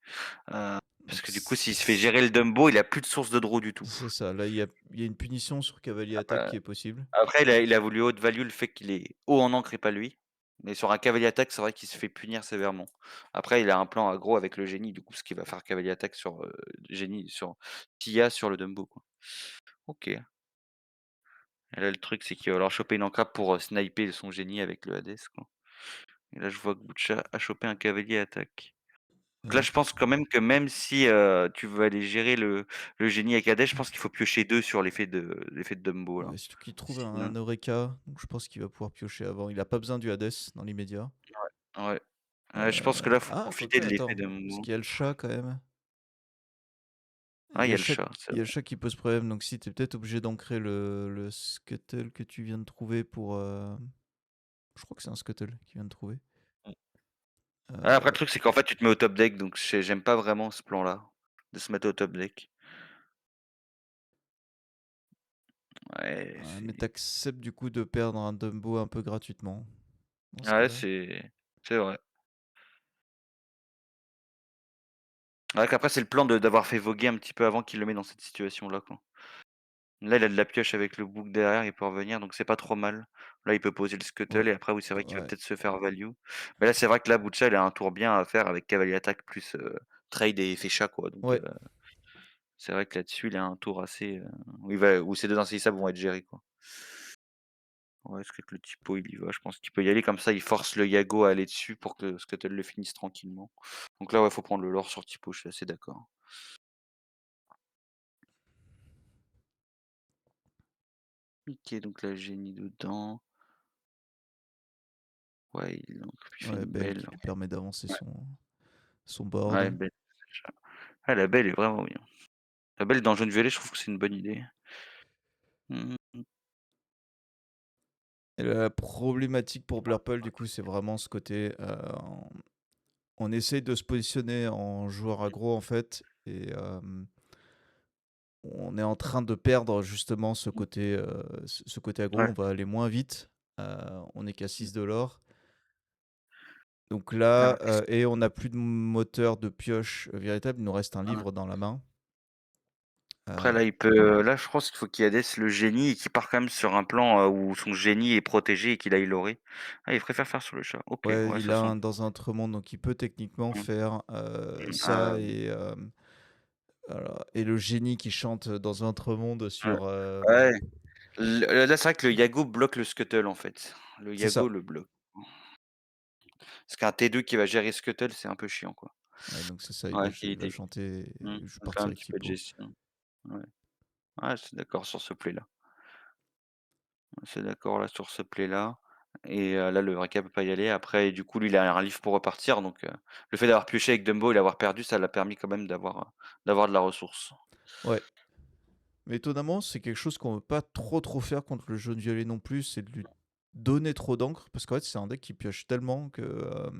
Parce Donc, que du coup, s'il se fait gérer le Dumbo, il a plus de source de draw du tout. c'est ça. Là, il y a une punition sur cavalier attaque Heu, qui est possible. après il a voulu haute value le fait qu'il est haut en encre et pas lui. Mais sur un cavalier attaque, c'est vrai qu'il se fait punir sévèrement. Après, il a un plan aggro avec le génie, du coup, ce qui va faire cavalier attaque sur, génie sur Tia sur le Dumbo, quoi. OK. Et là, le truc, c'est qu'il va falloir choper une encrable pour, sniper son génie avec le Hades, quoi. Et là, je vois que Butcha a chopé un cavalier attaque. Donc là, Heu, je pense quand même que même si, tu veux aller gérer le génie avec Hades, je pense qu'il faut piocher 2 sur l'effet de Dumbo là. ouais, surtout qu'il trouve Sinon un Eureka, donc je pense qu'il va pouvoir piocher avant. Il a pas besoin du Hades dans l'immédiat. ouais. Ouais, je pense que là, faut Ah profiter quoique, de l'effet attends, parce Dumbo. qu'il y a le chat quand même. Ah, il y a le chat, c'est Il y a le vrai. chat qui pose problème, donc si tu es peut-être obligé d'ancrer le scuttle que tu viens de trouver pour, je crois que c'est un scuttle qu'il vient de trouver. Mmh. Ouais, après le Heu, truc, c'est qu'en fait, tu te mets au top deck, donc j'aime pas vraiment ce plan-là, de se mettre au top deck. Ouais, mais c'est tu du coup de perdre un Dumbo un peu gratuitement, dans ce ouais, cas-là. c'est vrai. Ouais, qu'après, c'est le plan de d'avoir fait voguer un petit peu avant qu'il le met dans cette situation-là, quoi. Là, il a de la pioche avec le bouc derrière, il peut revenir, donc c'est pas trop mal. Là, il peut poser le Ou scuttle et après, oui, c'est vrai qu'il va ouais, peut-être se faire value. Mais là, c'est vrai que là, Butcha, il a un tour bien à faire avec cavalier attaque plus, trade et effet chat, quoi, donc ouais. c'est vrai que là-dessus, il a un tour assez, où ces 2 insaisissables vont être gérés, quoi. Ouais, est-ce que le typo, il y va? Je pense qu'il peut y aller comme ça, il force le Yago à aller dessus pour que le scuttle le finisse tranquillement. Donc là, ouais, faut prendre le lore sur typo, je suis assez d'accord. OK, donc là, génie dedans. Ouais, il fait Ouais, une Belle belle. qui lui permet d'avancer Ouais, son ouais, board. belle. Ah, la belle est vraiment bien. La belle dans jaune violet, je trouve que c'est une bonne idée. Mmh mh. Et la problématique pour Blurple, du coup, c'est vraiment ce côté, on essaye de se positionner en joueur aggro, en fait, et on est en train de perdre justement ce côté aggro. Ouais. On va aller moins vite. On est qu'à Mmh. 6 de l'or. Donc Ah, là, et c et on n'a plus de moteur de pioche véritable. Il nous reste un ouais. livre dans la main. Après Euh, là, il peut, là, je pense qu'il faut qu'il Hades le génie et qu'il part quand même sur un plan, où son génie est protégé et qu'il aille loré. Ah, il préfère faire sur le chat. OK, ouais, ouais, il ça a sent dans un autre monde, donc il peut techniquement mmh. faire Ah ça oui. et le génie qui chante dans un autre monde Ouais. sur. Ouais. Là, c'est vrai que le Yago bloque le scuttle, en fait. Le C'est Yago ça. le bloque. Parce qu'un T2 qui va gérer scuttle, c'est un peu chiant, quoi. Ouais, donc c'est ça, Ouais, il va qualité. chanter Mmh. et je Donc là, partir un avec petit peu de Tipo. gestion. Ouais. Ouais, je suis d'accord sur ce play-là. C'est d'accord là sur ce play-là et là le récap peut pas y aller. Après du coup lui il a un livre pour repartir donc le fait d'avoir pioché avec Dumbo et l'avoir perdu, ça l'a permis quand même d'avoir de la ressource. Ouais. Mais étonnamment, c'est quelque chose qu'on veut pas trop faire contre le jaune violet non plus, c'est de lui donner trop d'encre, parce qu'en fait c'est un deck qui pioche tellement que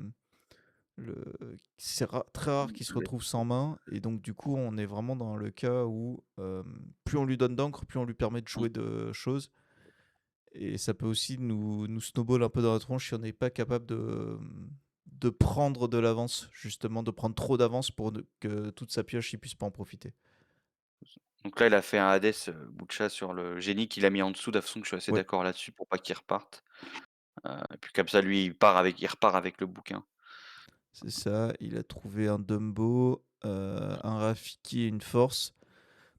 très rare qu'il se retrouve sans main, et donc du coup on est vraiment dans le cas où plus on lui donne d'encre, plus on lui permet de jouer de choses, et ça peut aussi nous snowball un peu dans la tronche si on n'est pas capable de prendre de l'avance, justement, de prendre trop d'avance pour que toute sa pioche il puisse pas en profiter. Donc là il a fait un Hades, bout de chat sur le génie qu'il a mis en dessous, de toute façon je suis assez Ouais, d'accord là-dessus pour pas qu'il reparte. Et puis comme ça lui il repart avec le bouquin. c'est ça, il a trouvé un Dumbo, un Rafiki et une Force.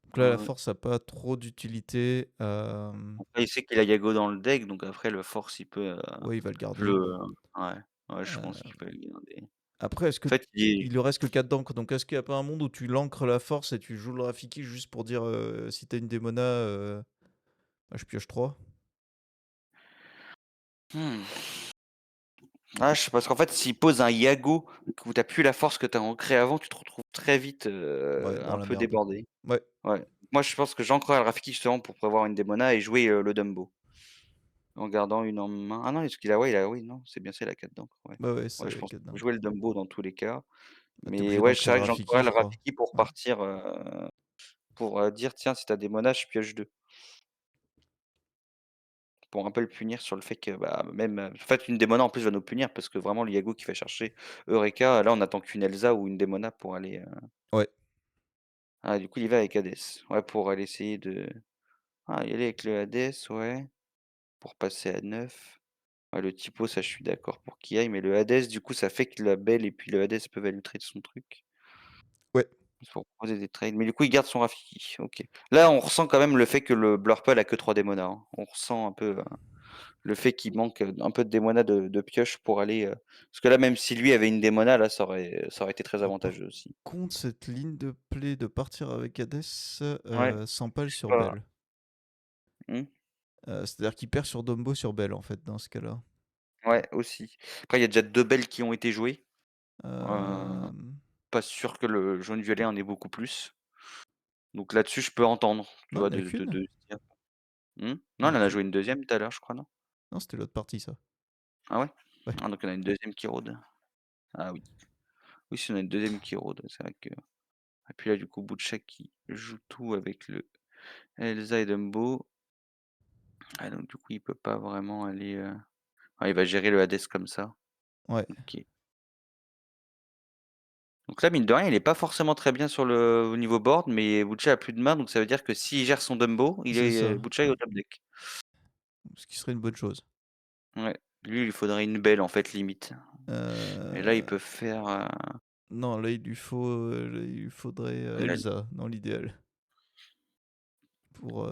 Donc là, la Ouais. Force a pas trop d'utilité. Après il sait qu'il a Yago dans le deck donc après le force il peut, Ouais, il va le le garder. ouais, ouais je pense Euh, qu'il peut le garder. Après, est-ce que En fait il est il lui reste que 4 d'encre? Donc est-ce qu'il n'y a pas un monde où tu l'ancres la Force et tu joues le Rafiki juste pour dire si t'as une Démona, bah, je pioche 3. mmh. Ah, je sais parce qu'en fait, s'il pose un Yago où tu plus la force que tu as ancrée avant, tu te retrouves très vite, Ouais, dans un la peu merde. débordé. Ouais, Ouais. Moi, je pense que j'ancrerais le Rafiki justement pour prévoir une Démona et jouer, le Dumbo, en gardant une en main. Ah non, est-ce qu'il a ouais, il a oui, non, c'est bien ça, il a 4 d'encre, ouais. ouais, ouais, ça, Ouais, je il y a pense qu'il 4 faut d'encre. jouer le Dumbo dans tous les cas. Bah, t'es Mais obligé ouais, d'ancrer c'est le vrai que Rafiki, j'ancrerais je le crois. Rafiki pour Ouais. partir, pour, dire: «Tiens, si tu as Démona, je pioche 2». Pour un peu le punir sur le fait que, bah, même, en fait, une Démona en plus va nous punir parce que vraiment le Yago qui va chercher Eureka, là, on attend qu'une Elsa ou une Démona pour aller, Ouais, ah, du coup, il y va avec Hades. Ouais, pour aller essayer de y aller avec le Hades, ouais, pour passer à 9. Ouais, le typo, ça, je suis d'accord pour qu'il aille, mais le Hades, du coup, ça fait que la Belle et puis le Hades peuvent aller trade son truc. ouais. C'est pour proposer des trades, mais du coup, il garde son Rafiki, OK. Là, on ressent quand même le fait que le Blurple a que 3 Démonas, hein. On ressent un peu, Le fait qu'il manque, un peu de démona de pioche pour aller, parce que là, même si lui avait une démona, là, ça aurait été très Alors par avantageux aussi. contre, cette ligne de play de partir avec Hades, Ouais, s'empale je sais sur pas. Bell. Mmh? C'est-à-dire qu'il perd sur Dumbo sur Bell, en fait, dans ce cas-là. Ouais, aussi. Après, il y a déjà 2 belles qui ont été jouées. Heu, Hem, Pas sûr que le jaune violet en ait beaucoup plus. Donc là-dessus, je peux entendre, tu non, il vois, n'y en a qu'une. de se dire mmh? Il Non, y en elle a en a qu'une. joué une deuxième tout à l'heure, je crois, non? Non, c'était l'autre partie, ça. Ah ouais? Ouais. Ah donc on a une deuxième qui rôde. Ah oui. Oui, si on a une deuxième qui rôde, c'est vrai que et puis là, du coup, Butchak qui joue tout avec le Elsa et Dumbo. Ah donc du coup, il peut pas vraiment aller, il va gérer le Hades comme ça. Ouais, OK. Donc là, mine de rien, il est pas forcément très bien au niveau board, mais Butcha a plus de main, donc ça veut dire que s'il gère son Dumbo, c'est ça. Butcha est au top deck. Ce qui serait une bonne chose. Ouais. Lui, il lui faudrait une belle, en fait, limite. Et là, il Heu, peut faire, non, là, il lui faudrait, la Elsa, dans l'idéal. Pour,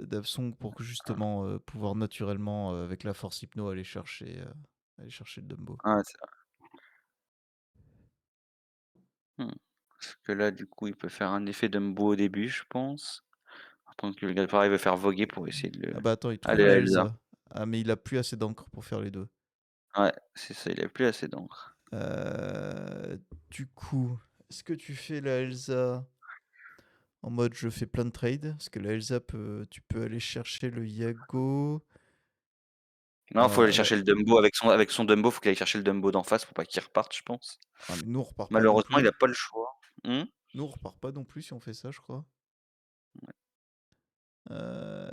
Davsong pour que justement, pouvoir naturellement, avec la force hypno, aller chercher le Dumbo. ah, c'est mmh. Parce que là, du coup, il peut faire un effet Dumbo au début, je pense. Attends que le gars, pareil, veut faire voguer pour essayer de le Ah bah, attends, il trouve allez, la Elsa. Elsa. Ah mais il a plus assez d'encre pour faire les 2. Ouais, c'est ça, il a plus assez d'encre. Du coup, est-ce que tu fais la Elsa en mode je fais plein de trades? Parce que la Elsa tu peux aller chercher le Yago. Non, faut aller La chercher le Dumbo avec son Dumbo, faut qu'il aille chercher le Dumbo d'en face pour pas qu'il reparte, je pense. Ah mais nous on repart pas non Malheureusement, il plus. a pas le choix. Mmh? Nous on repart pas non plus si on fait ça, je crois.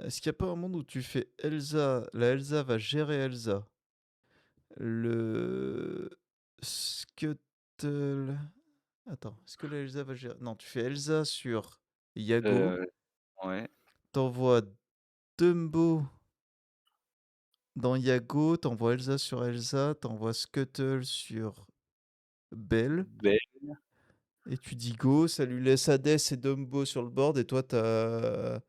Est-ce qu'il y a pas un monde où tu fais Elsa, la Elsa va gérer Elsa, le Scuttle. Attends, est-ce que la Elsa va gérer? Non, tu fais Elsa sur Yago, Heu, ouais, t'envoies Dumbo dans Yago, t'envoies Elsa sur Elsa, t'envoies Scuttle sur Belle, belle, et tu dis go, ça lui laisse Hades et Dumbo sur le board, et toi t'as.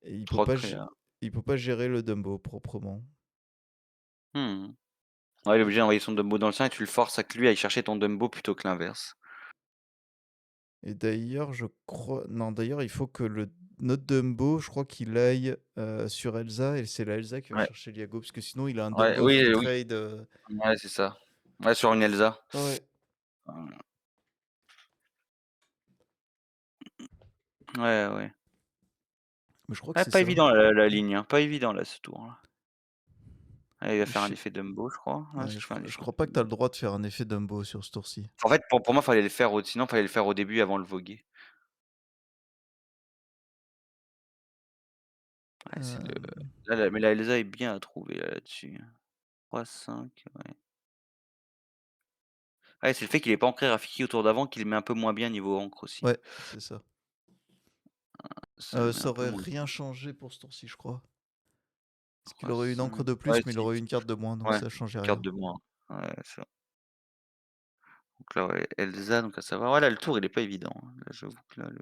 Et Procréa. il peut pas gérer le Dumbo proprement. Mmh. Ouais, il est obligé d'envoyer son Dumbo dans le sien et tu le forces à que lui aille chercher ton Dumbo plutôt que l'inverse. Et d'ailleurs, je crois. Non, d'ailleurs, il faut que notre Dumbo, je crois qu'il aille sur Elsa, et c'est la Elsa qui va Ouais, chercher Liago, parce que sinon il a un ouais, Dumbo free oui, oui. trade. Ouais, c'est ça. Ouais, sur une Elsa. Ouais. Heu, ouais, ouais. Mais je crois que Ouais, c'est pas ça. évident la ligne, hein, pas évident là, ce tour-là. Ah, il va Je, faire un sais- effet Dumbo, je crois. Ouais, ouais, ça fait un je effet crois pas que tu as le Dumbo. droit de faire un effet Dumbo sur ce tour-ci. En fait, pour moi, fallait le faire sinon fallait le faire au début avant le voguer. Ouais, c'est le Euh, mais la Elsa est bien à trouver là-dessus. 3-5, ouais. Ouais, c'est le fait qu'il ait pas ancré Rafiki au tour d'avant qui le met un peu moins bien niveau encre aussi. ouais, c'est ça. Ça le met Ça un peu aurait moins rien bien. changé pour ce tour-ci, je crois. Parce qu'il aurait eu une encre 3-5, de ouais plus, mais il si, aurait eu une carte de moins, donc ouais, ça changeait une carte rien. de moins. Ouais, ça donc là, ouais, Elsa, donc à savoir ouais, là, le tour, il est pas évident, hein. Là, j'avoue que là, le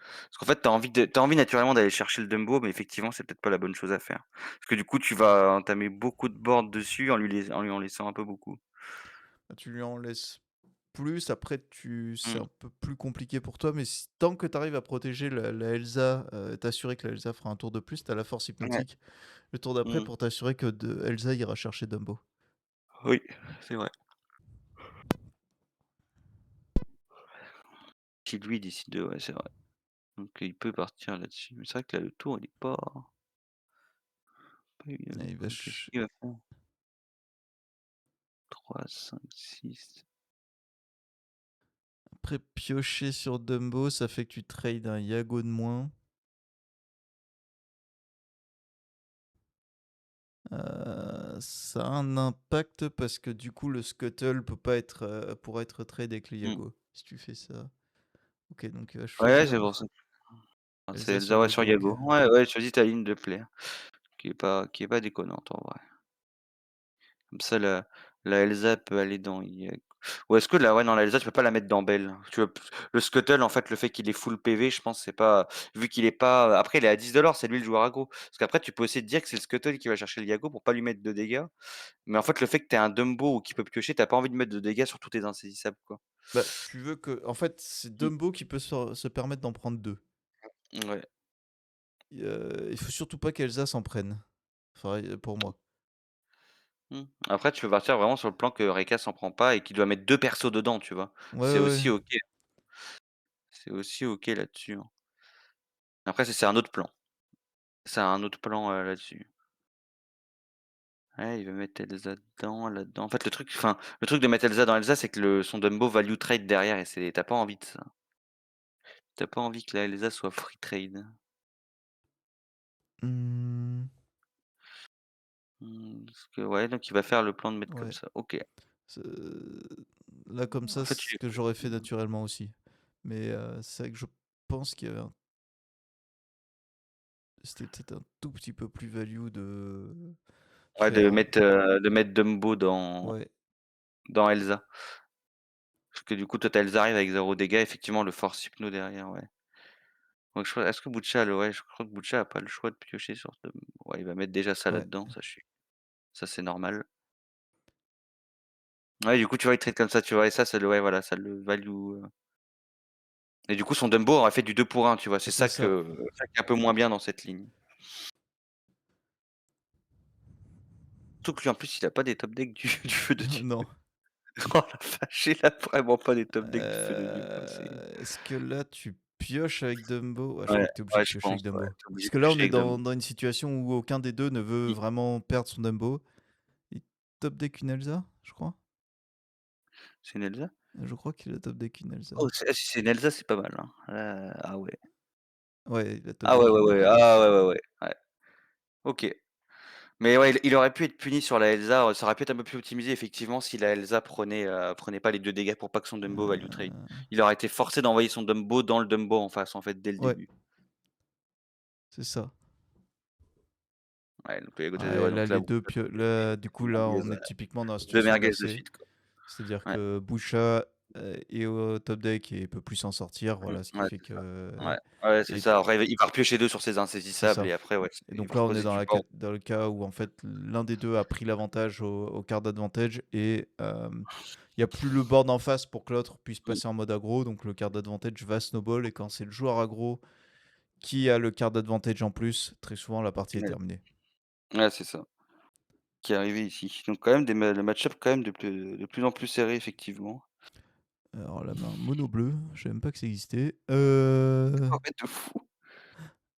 parce qu'en fait, tu envie naturellement d'aller chercher le Dumbo, mais effectivement, c'est peut-être pas la bonne chose à faire. Parce que du coup, tu vas entamer beaucoup de boards dessus en lui en laissant un peu beaucoup. Bah, tu lui en laisses plus, après c'est Mmh, un peu plus compliqué pour toi, mais tant que tu arrives à protéger la Elsa, t'assurer que la Elsa fera un tour de plus, t'as la force ouais, hypnotique le tour d'après mmh, pour t'assurer que Elsa ira chercher Dumbo. oui, c'est vrai. Si lui décide de ouais, c'est vrai. Donc il peut partir là-dessus. Mais c'est vrai que là, le tour, il est pas évident Et du coup. Qu'est-ce qu'il va faire? 3-5-6. après piocher sur Dumbo, ça fait que tu trades un Yago de moins. Ça a un impact parce que du coup le Scuttle peut pas être pourra être trade avec le Mmh. Yago si tu fais ça. Ok, donc il va Ouais, c'est pour choisir ça. Ah, c'est Elsa sur Elsa, ouais, sur Yago. Ok. Yago. Ouais, ouais, choisis ta ligne de play, qui est pas déconnante en vrai. Comme ça la Elsa peut aller dans Yago. Ou est-ce que là, ouais, non, la Elsa, tu peux pas la mettre dans Belle? Tu vois? Le Scuttle, en fait, le fait qu'il est full PV, je pense, c'est pas vu qu'il est pas après il est à 10 $, c'est lui le joueur aggro. Parce qu'après tu peux essayer de dire que c'est le Scuttle qui va chercher le Yago pour pas lui mettre de dégâts. Mais en fait, le fait que tu aies un Dumbo qui peut piocher, tu as pas envie de mettre de dégâts sur tous tes insaisissables, quoi. Bah, tu veux que en fait, c'est Mmh, Dumbo qui peut se permettre d'en prendre 2. ouais. Il faut surtout pas qu'Elsa s'en prenne. Enfin, pour moi. Mmh. Après, tu peux partir vraiment sur le plan que Reka s'en prend pas et qu'il doit mettre 2 persos dedans, tu vois? Ouais, C'est ouais, ouais. aussi OK. C'est aussi OK là-dessus, hein. Après, c'est un autre plan. C'est un autre plan, là-dessus. Ouais, il veut mettre Elsa dedans, là-dedans. En fait, le truc de mettre Elsa dans Elsa, c'est que son Dumbo value trade derrière et tu pas envie de ça. Tu pas envie que la Elsa soit free trade. Mmh, Parce que ouais, donc il va faire le plan de mettre comme ouais. ça. OK. C'est là, comme En ça, fait, c'est tu ce les que j'aurais fait naturellement aussi. Mais c'est vrai que je pense qu'il y avait c'était peut-être un tout petit peu plus value de ouais, faire de mettre Dumbo dans ouais, Elsa. Parce que du coup, toi, tu Elsa arrive avec 0 dégâts, effectivement, le force hypno derrière, ouais. Donc je crois est-ce que Butcha a le ouais, je crois que Butcha a pas le choix de piocher sur ouais, il va mettre déjà ça ouais, là-dedans, ça c'est normal. Ouais, du coup, tu vois, il trade comme ça, tu vois? Et ça le ouais, voilà, ça le value, et du coup, son Dumbo aurait fait du 2 pour 1, tu vois? c'est ça. C'est ça qui est un peu moins bien dans cette ligne. Surtout que lui, en plus, il a pas des top decks du feu de Dieu. Non. Oh la vache, il a vraiment pas des top decks du feu de Dieu, quoi, c'est Est-ce que là, tu pioches avec Dumbo? Ouais, je ouais, crois que tu es obligé ouais, de je piocher avec pense, ouais, Dumbo. tu obligé Parce de que là, on piocher est avec Dumbo. dans une situation où aucun des 2 ne veut Mmh. vraiment perdre son Dumbo. Il top deck une Elsa, je crois? C'est une Elsa? Je crois qu'il a top deck une Elsa. Oh, si c'est une Elsa, c'est pas mal, hein. Ah ouais. Ouais, il a top Ah ouais, deck ouais, une ouais. Elsa. Ah ouais, ouais, ouais. Ouais. OK. Mais ouais, il aurait pu être puni sur la Elsa, ça aurait pu être un peu plus optimisé effectivement si la Elsa prenait pas les 2 dégâts pour pas que son Dumbo value trade. Heu, Il aurait été forcé d'envoyer son Dumbo dans le Dumbo en face, en fait, dès le ouais, début. c'est ça. Ouais, donc ouais, Ouais, là, donc là, les 2 là, du coup, là, on merguez, est typiquement dans la 2 situation merguez de inversée. suite, quoi. C'est-à-dire Ouais. que Boucha, est au top deck et peut plus s'en sortir, Mmh. voilà, ce qui Ouais, fait c'est ça. que Ouais. Ouais, c'est et ça. Après, il va repiocher 2 sur ses c'est insaisissables ça. et après, ouais, Et il donc va là, on est reposer dans du la banc. dans le cas où, en fait, l'un des 2 a pris l'avantage au card advantage et il y a plus le board en face pour que l'autre puisse Mmh. passer en mode aggro, donc le card advantage va snowball et quand c'est le joueur aggro qui a le card advantage en plus, très souvent la partie est Ouais. terminée. Ouais, c'est ça, qui est arrivé ici. Donc quand même le match-up quand même de plus en plus serré effectivement. Alors la main mono bleu, je savais même pas que ça existait. Ouais, de fou.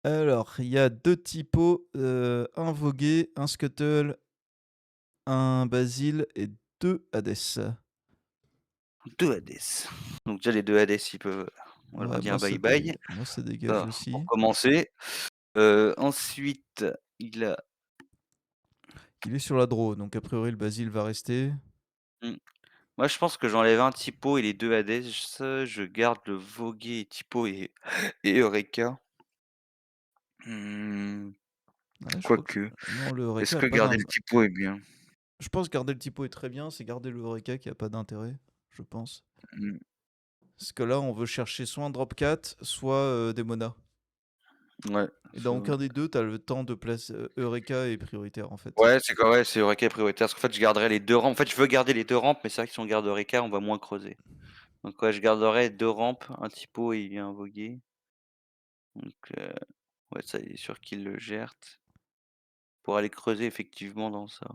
Alors il y a 2 typos, un Vogué, un Scuttle, un Basile et 2 Hades. 2 Hades. Donc déjà les 2 Hades, on va leur Ouais, dire bye bye, moi ça dégage ça pour aussi. commencer. Ensuite, il a Il est sur la draw, donc a priori le Basile va rester. mmh, moi je pense que j'enlève un Typo et les 2 Hades, je garde le Voguer et Typo et Eureka. Mmh, Ouais, je crois que quoique, non, le est-ce Eureka a que pas garder d'in le Typo est bien? je pense garder le typo est très bien, c'est garder le Eureka qui a pas d'intérêt, je pense. Mmh, Parce que là, on veut chercher soit un drop 4, soit, des monas. ouais, Et c'est dans vrai. aucun des 2, tu as le temps de placer Eureka est prioritaire, en fait. Ouais, c'est quoi? Ouais, c'est Eureka prioritaire parce qu'en fait, je garderai les 2 rampes. En fait, je veux garder les 2 rampes, mais c'est vrai que si on garde Eureka, on va moins creuser. Donc ouais, je garderai 2 rampes, un Typo et un Voguer. Donc ouais, ça, il est sûr qu'il le gère pour aller creuser effectivement dans ça.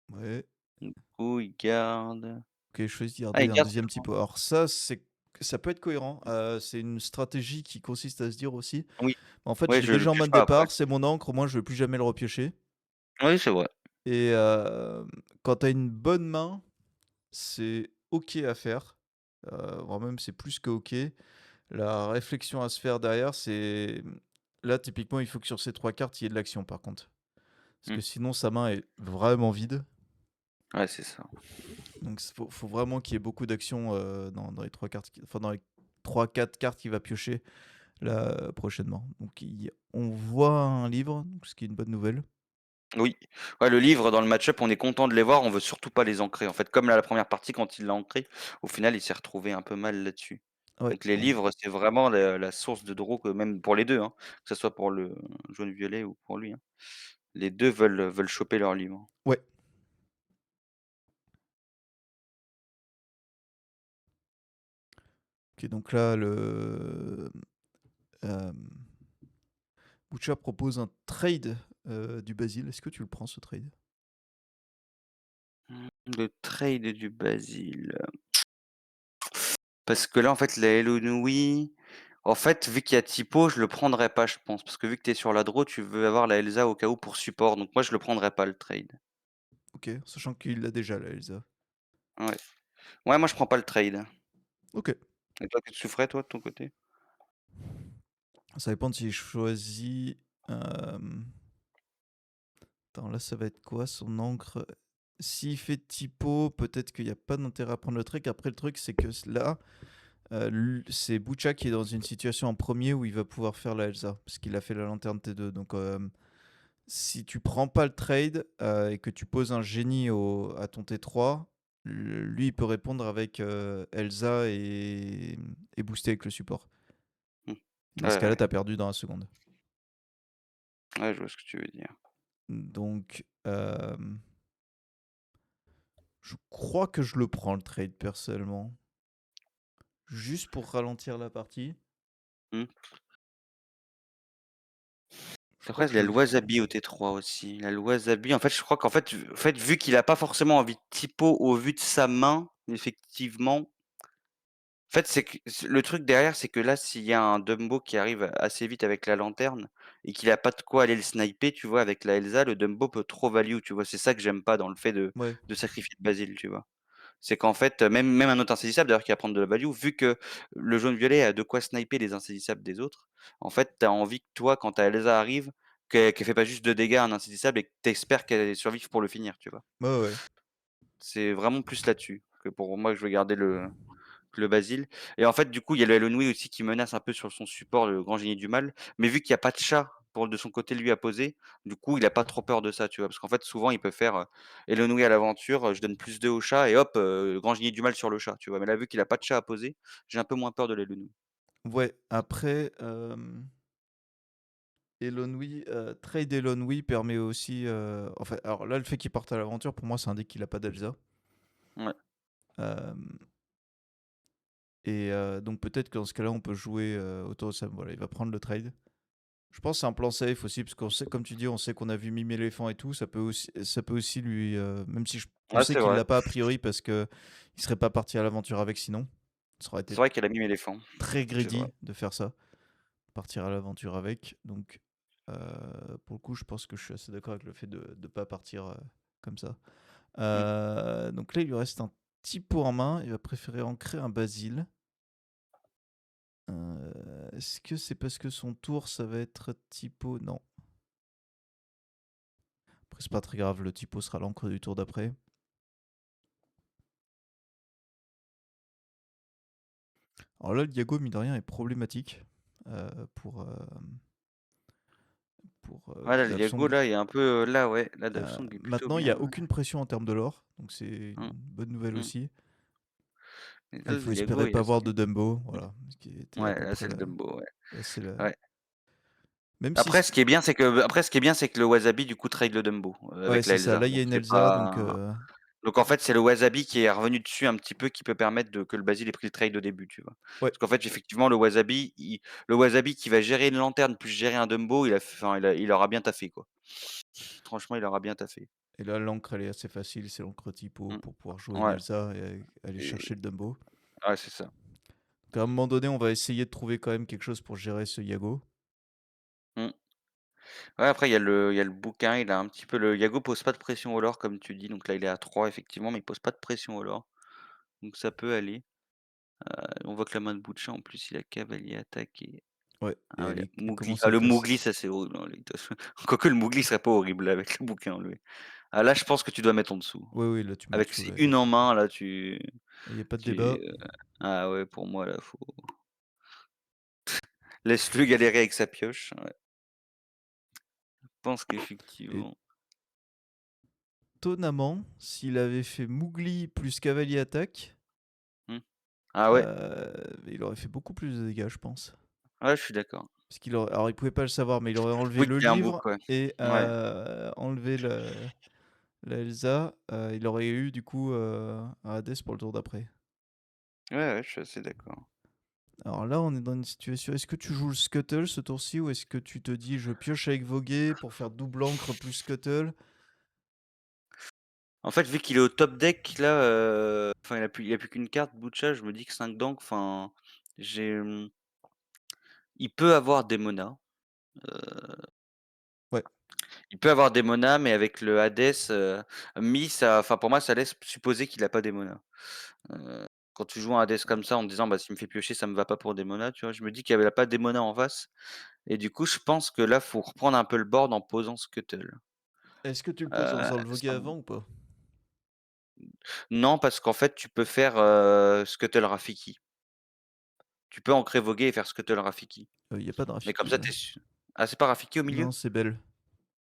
Ouais. Du coup, il garde OK, je choisis de ah, il garder un garde deuxième typo. Alors ça, ça peut être cohérent, c'est une stratégie qui consiste à se dire aussi: oui, «En fait, ouais, je l'ai je le déjà en main pioche de pas après. départ, c'est mon encre, moi je vais plus jamais le repiocher» Oui, c'est vrai. et quand tu as une bonne main, c'est OK à faire, voire même c'est plus que OK. La réflexion à se faire derrière, c'est, là, typiquement, il faut que sur ces 3 cartes, il y ait de l'action, par contre. Parce Mmh. que sinon, sa main est vraiment vide. Ouais, c'est ça. Donc faut vraiment qu'il y ait beaucoup d'action, dans les 3 cartes enfin, dans les 3-4 cartes qu'il va piocher, là, prochainement. Donc on voit un livre, donc ce qui est une bonne nouvelle. Oui. Ouais, le livre dans le match-up, on est content de les voir, on veut surtout pas les ancrer. En fait, comme la première partie quand il l'a ancré, au final, il s'est retrouvé un peu mal là-dessus. Ouais, Donc les on livres, c'est vraiment la source de draw que même pour les 2, hein, que ce soit pour le jaune-violet ou pour lui, hein. Les 2 veulent choper leur livre. ouais. OK, donc là, hem, Butcher propose un trade, du Basile. Est-ce que tu le prends ce trade? Le trade du Basile, parce que là, en fait, la Hello Nui, en fait, vu qu'il y a typo, je le prendrais pas, je pense, parce que vu que tu es sur la draw, tu veux avoir la Elsa au cas où pour support, donc moi, je le prendrais pas le trade. OK, sachant qu'il l'a déjà là, Elsa. Ouais. Ouais, moi, je prends pas le trade. OK. Et toi, qu'est-ce que tu ferais, toi, de ton côté? Ça dépend de si je choisis, hem attends, là, ça va être quoi son encre? S'il fait typo, peut-être qu'il y a pas d'intérêt à prendre le truc. Après, le truc, c'est que là, c'est Butcha qui est dans une situation en premier où il va pouvoir faire la Elsa, parce qu'il a fait la lanterne T2. Donc, si tu prends pas le trade et que tu poses un génie à ton T3, lui, il peut répondre avec Elsa et booster avec le support. Mmh. Dans ce Ouais, cas-là, ouais. t'as perdu dans la seconde. Ouais, je vois ce que tu veux dire. Donc, je crois que je le prends le trade personnellement. Juste pour ralentir la partie. Mmh. Je crois Après, que il y a je le le prends. wasabi au T3 aussi. Il a le wasabi, en fait, je crois qu'en fait, vu qu'il a pas forcément envie de typo au vu de sa main, effectivement, en fait, c'est que le truc derrière, c'est que là, s'il y a un Dumbo qui arrive assez vite avec la lanterne et qu'il a pas de quoi aller le sniper, tu vois? Avec la Elsa, le Dumbo peut trop value, tu vois? C'est ça que j'aime pas dans le fait Ouais. de sacrifier le Basile, tu vois? C'est qu'en fait, même un autre insaisissable d'ailleurs qui va prendre de la value, vu que le jaune-violet a de quoi sniper les insaisissables des autres, en fait, tu as envie que toi, quand ta Elsa arrive, qu'elle fait pas juste 2 dégâts à un insaisissable et que tu espères qu'elle survive pour le finir, tu vois? Ouais, ouais. C'est vraiment plus là-dessus que pour moi que je veux garder le Basile. Et en fait, du coup, il y a le Helonui aussi qui menace un peu sur son support, le grand génie du mal. Mais vu qu'il y a pas de chat pour de son côté lui à poser, du coup, il a pas trop peur de ça, tu vois? Parce qu'en fait, souvent, il peut faire, Helonui à l'aventure, je donne +2 au chat et hop, grand génie du mal sur le chat, tu vois? Mais là, vu qu'il a pas de chat à poser, j'ai un peu moins peur de l'Helonui. Ouais, après, Elonui, trade Elonui permet aussi. Enfin, alors là, le fait qu'il parte à l'aventure, pour moi, ça indique qu'il a pas d'Elsa. Ouais. Euh, et donc, peut-être que dans ce cas-là, on peut jouer autour de ça. Voilà, il va prendre le trade. Je pense que c'est un plan safe aussi, parce qu'on sait, comme tu dis, on sait qu'on a vu Mime éléphant et tout. Ça peut aussi lui. Même si on Ouais, sait c'est qu'il vrai. l'a pas a priori, parce que il serait pas parti à l'aventure avec sinon. Ça aurait C'est été vrai qu'il a mis éléphant. très C'est vrai. greedy de faire ça. Partir à l'aventure avec. Donc, pour le coup, je pense que je suis assez d'accord avec le fait de ne pas partir comme ça. Mmh. Donc là, il lui reste un petit pot en main. Il va préférer ancrer un Basile. Est-ce que c'est parce que son tour, ça va être typo? Non. Après, c'est pas très grave. Le typo sera l'encre du tour d'après. Alors là, le Diago, mine de rien, est problématique pour, Ouais, là, le Yago, Dafsong. là, il est un peu, là, ouais, là, Dawson est plutôt Maintenant, il n'y a bien, ouais. aucune pression en termes de lore. Donc c'est Mmh. une bonne nouvelle Mmh. aussi. Et Ah, là, il faut le Yago, espérer il est pas avoir assez de Dumbo, voilà, ce qui était à ouais, peu là, près c'est le là. Dumbo, ouais. Là, c'est la. Ouais. Même si, Après, ce qui est bien, c'est que le wasabi, du coup, trade le Dumbo, ouais, avec la c'est ça. Elsa. Là, il y a Donc une c'est Elsa, donc pas donc en fait, c'est le wasabi qui est revenu dessus un petit peu, qui peut permettre que le Basile ait pris le trade au début, tu vois? ouais. Parce qu'en fait, effectivement, le wasabi qui va gérer une lanterne plus gérer un Dumbo, il aura bien taffé, quoi. Franchement, il aura bien taffé. Et là, l'encre, elle est assez facile. C'est l'encre typo Mmh. pour pouvoir jouer une Ouais Elsa et aller et chercher le Dumbo. ouais, c'est ça. Donc, à un moment donné, on va essayer de trouver quand même quelque chose pour gérer ce Yago. Mmh. Ouais, après, il y a le bouquin, il a un petit peu le Yago pose pas de pression au lore, comme tu dis, donc là, il est à 3 effectivement, mais il pose pas de pression au lore, donc ça peut aller. On voit que la main de Butcher, en plus, il a cavalier attaque et Ouais, et ah ouais, elle Mowgli. commence Ah, à le être assez. Mowgli, ça, c'est horrible, hein, lui. Quoique le Mowgli serait pas horrible avec le bouquin, lui. Ah là, je pense que tu dois mettre en dessous. Oui, oui, là, tu mets en Avec dessous. ces Là, une en main, là, il n'y a pas de tu débat. es, ah ouais, pour moi, là, faut laisse-le galérer avec sa pioche. Ouais, je pense Et qu'effectivement. étonnamment, s'il avait fait Mowgli plus cavalier attaque, Mmh. Ah ouais, il aurait fait beaucoup plus de dégâts, je pense. ouais, je suis d'accord. Parce qu'il aurait alors il pouvait pas le savoir, mais il aurait enlevé Oui, le qu'il y a un livre bouc, ouais. et Ouais, enlevé le la Elsa, il aurait eu du coup, un Hades pour le tour d'après. ouais, ouais, je suis assez d'accord. Alors là, on est dans une situation, est-ce que tu joues le Scuttle ce tour-ci ou est-ce que tu te dis: «Je pioche avec Voguer pour faire double encre plus Scuttle»? En fait, vu qu'il est au top deck là, enfin il a plus qu'une carte Butcha, je me dis que 5 d'encre, enfin, j'ai, il peut avoir des monas, Ouais. il peut avoir des monas, mais avec le Hades, ça enfin pour moi ça laisse supposer qu'il a pas des monas. Quand tu joues un Hades comme ça en te disant: «Bah, s'il me fait piocher, ça me va pas pour des monas», tu vois? Je me dis qu'il y a pas des monas en face et du coup, je pense que là, faut reprendre un peu le board en posant Scuttle. Est-ce que tu le poses en faisant le Voguer Sans avant ou pas? non, parce qu'en fait, tu peux faire, Scuttle Rafiki. Tu peux ancrer Voguer et faire Scuttle Rafiki. Il y a pas de Mais comme Rafiki ça, là. tu es su ah, c'est pas Rafiki au milieu? Non, c'est Belle.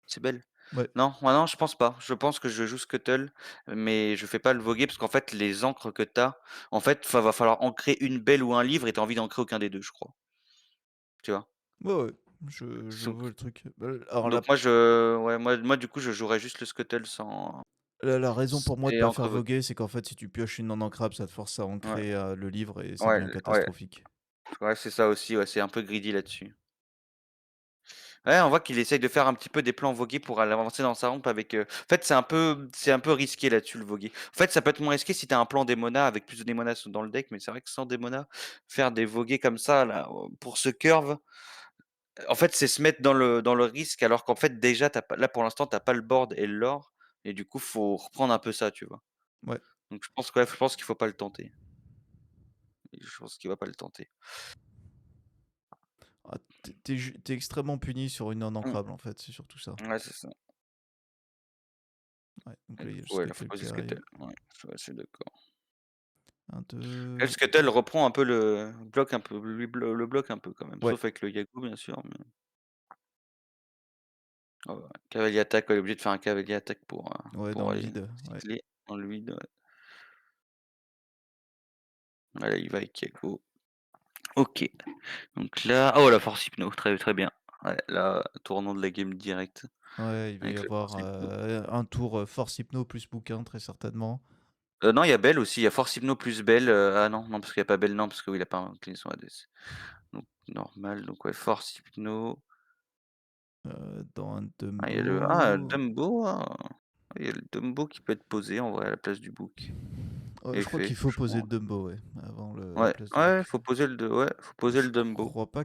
C'est Belle? Ouais. Non, moi non, je pense pas. Je pense que je joue Scuttle, mais je fais pas le Voguer parce qu'en fait, les encres que tu as, en fait, va falloir ancrer une Belle ou un livre et tu as envie d'ancrer aucun des 2, je crois. Tu vois? Ouais, ouais, je Donc vois le truc. Bah, alors donc moi je ouais, moi du coup, je jouerais juste le Scuttle sans la raison pour moi de et pas faire encre Voguer. voguer, c'est qu'en fait, si tu pioches une non ancrable, ça te force à Ouais, ancrer, le livre et ça ouais, devient ouais, catastrophique. ouais, c'est ça aussi, ouais, c'est un peu greedy là-dessus. Ouais, on voit qu'il essaye de faire un petit peu des plans vogués pour aller avancer dans sa rampe avec, en fait, c'est un peu risqué là-dessus le voguer. En fait, ça peut être moins risqué si tu as un plan Démona avec plus de Démona dans le deck, mais c'est vrai que sans Démona, faire des vogués comme ça là, pour ce curve, en fait, c'est se mettre dans le risque alors qu'en fait déjà tu pas là pour l'instant, tu as pas le board et le lore et du coup, faut reprendre un peu ça, tu vois? Ouais. Donc je pense qu'il faut pas le tenter. Je pense qu'il va pas le tenter. Ah, tu extrêmement puni sur une non Mmh. ancrable, en fait, c'est surtout ça. Ouais, c'est ça Ouais, donc et là, du il y a le coup, ouais, là, faut Scuttle poser qui arrive. Scuttle. Ouais, je suis assez d'accord. Un Là, le 2. Scuttle reprend un peu le bloc un peu le bloc un peu quand même, Ouais, sauf avec le Yagoo bien sûr, mais ouais, ouais. Cavalier attaque, ouais, il est obligé de faire un cavalier attaque ouais, dans pour le aller vide, ouais. cycler dans le vide, ouais. Ouais, là, il va avec Yagoo. OK, donc là oh la force hypno, très, très bien. Ouais, là, tournant de la game direct Ouais, il va y avec la avoir, force hypno. un tour, force hypno plus bouquin, très certainement. Non, il y a Belle aussi, il y a force hypno plus Belle, ah non, non parce qu'il y a pas Belle, non parce que oui, il a pas incliné son ADC. Donc normal, donc ouais, force hypno. Dans un Ah, il y a le Dumbo. Dumbo, il y a le Dumbo qui peut être posé en vrai à la place du Book. Je crois Effet, qu'il faut poser franchement. le Dumbo, ouais, avant la Ouais, place du ouais, bouc. faut poser faut poser Je le Dumbo. crois pas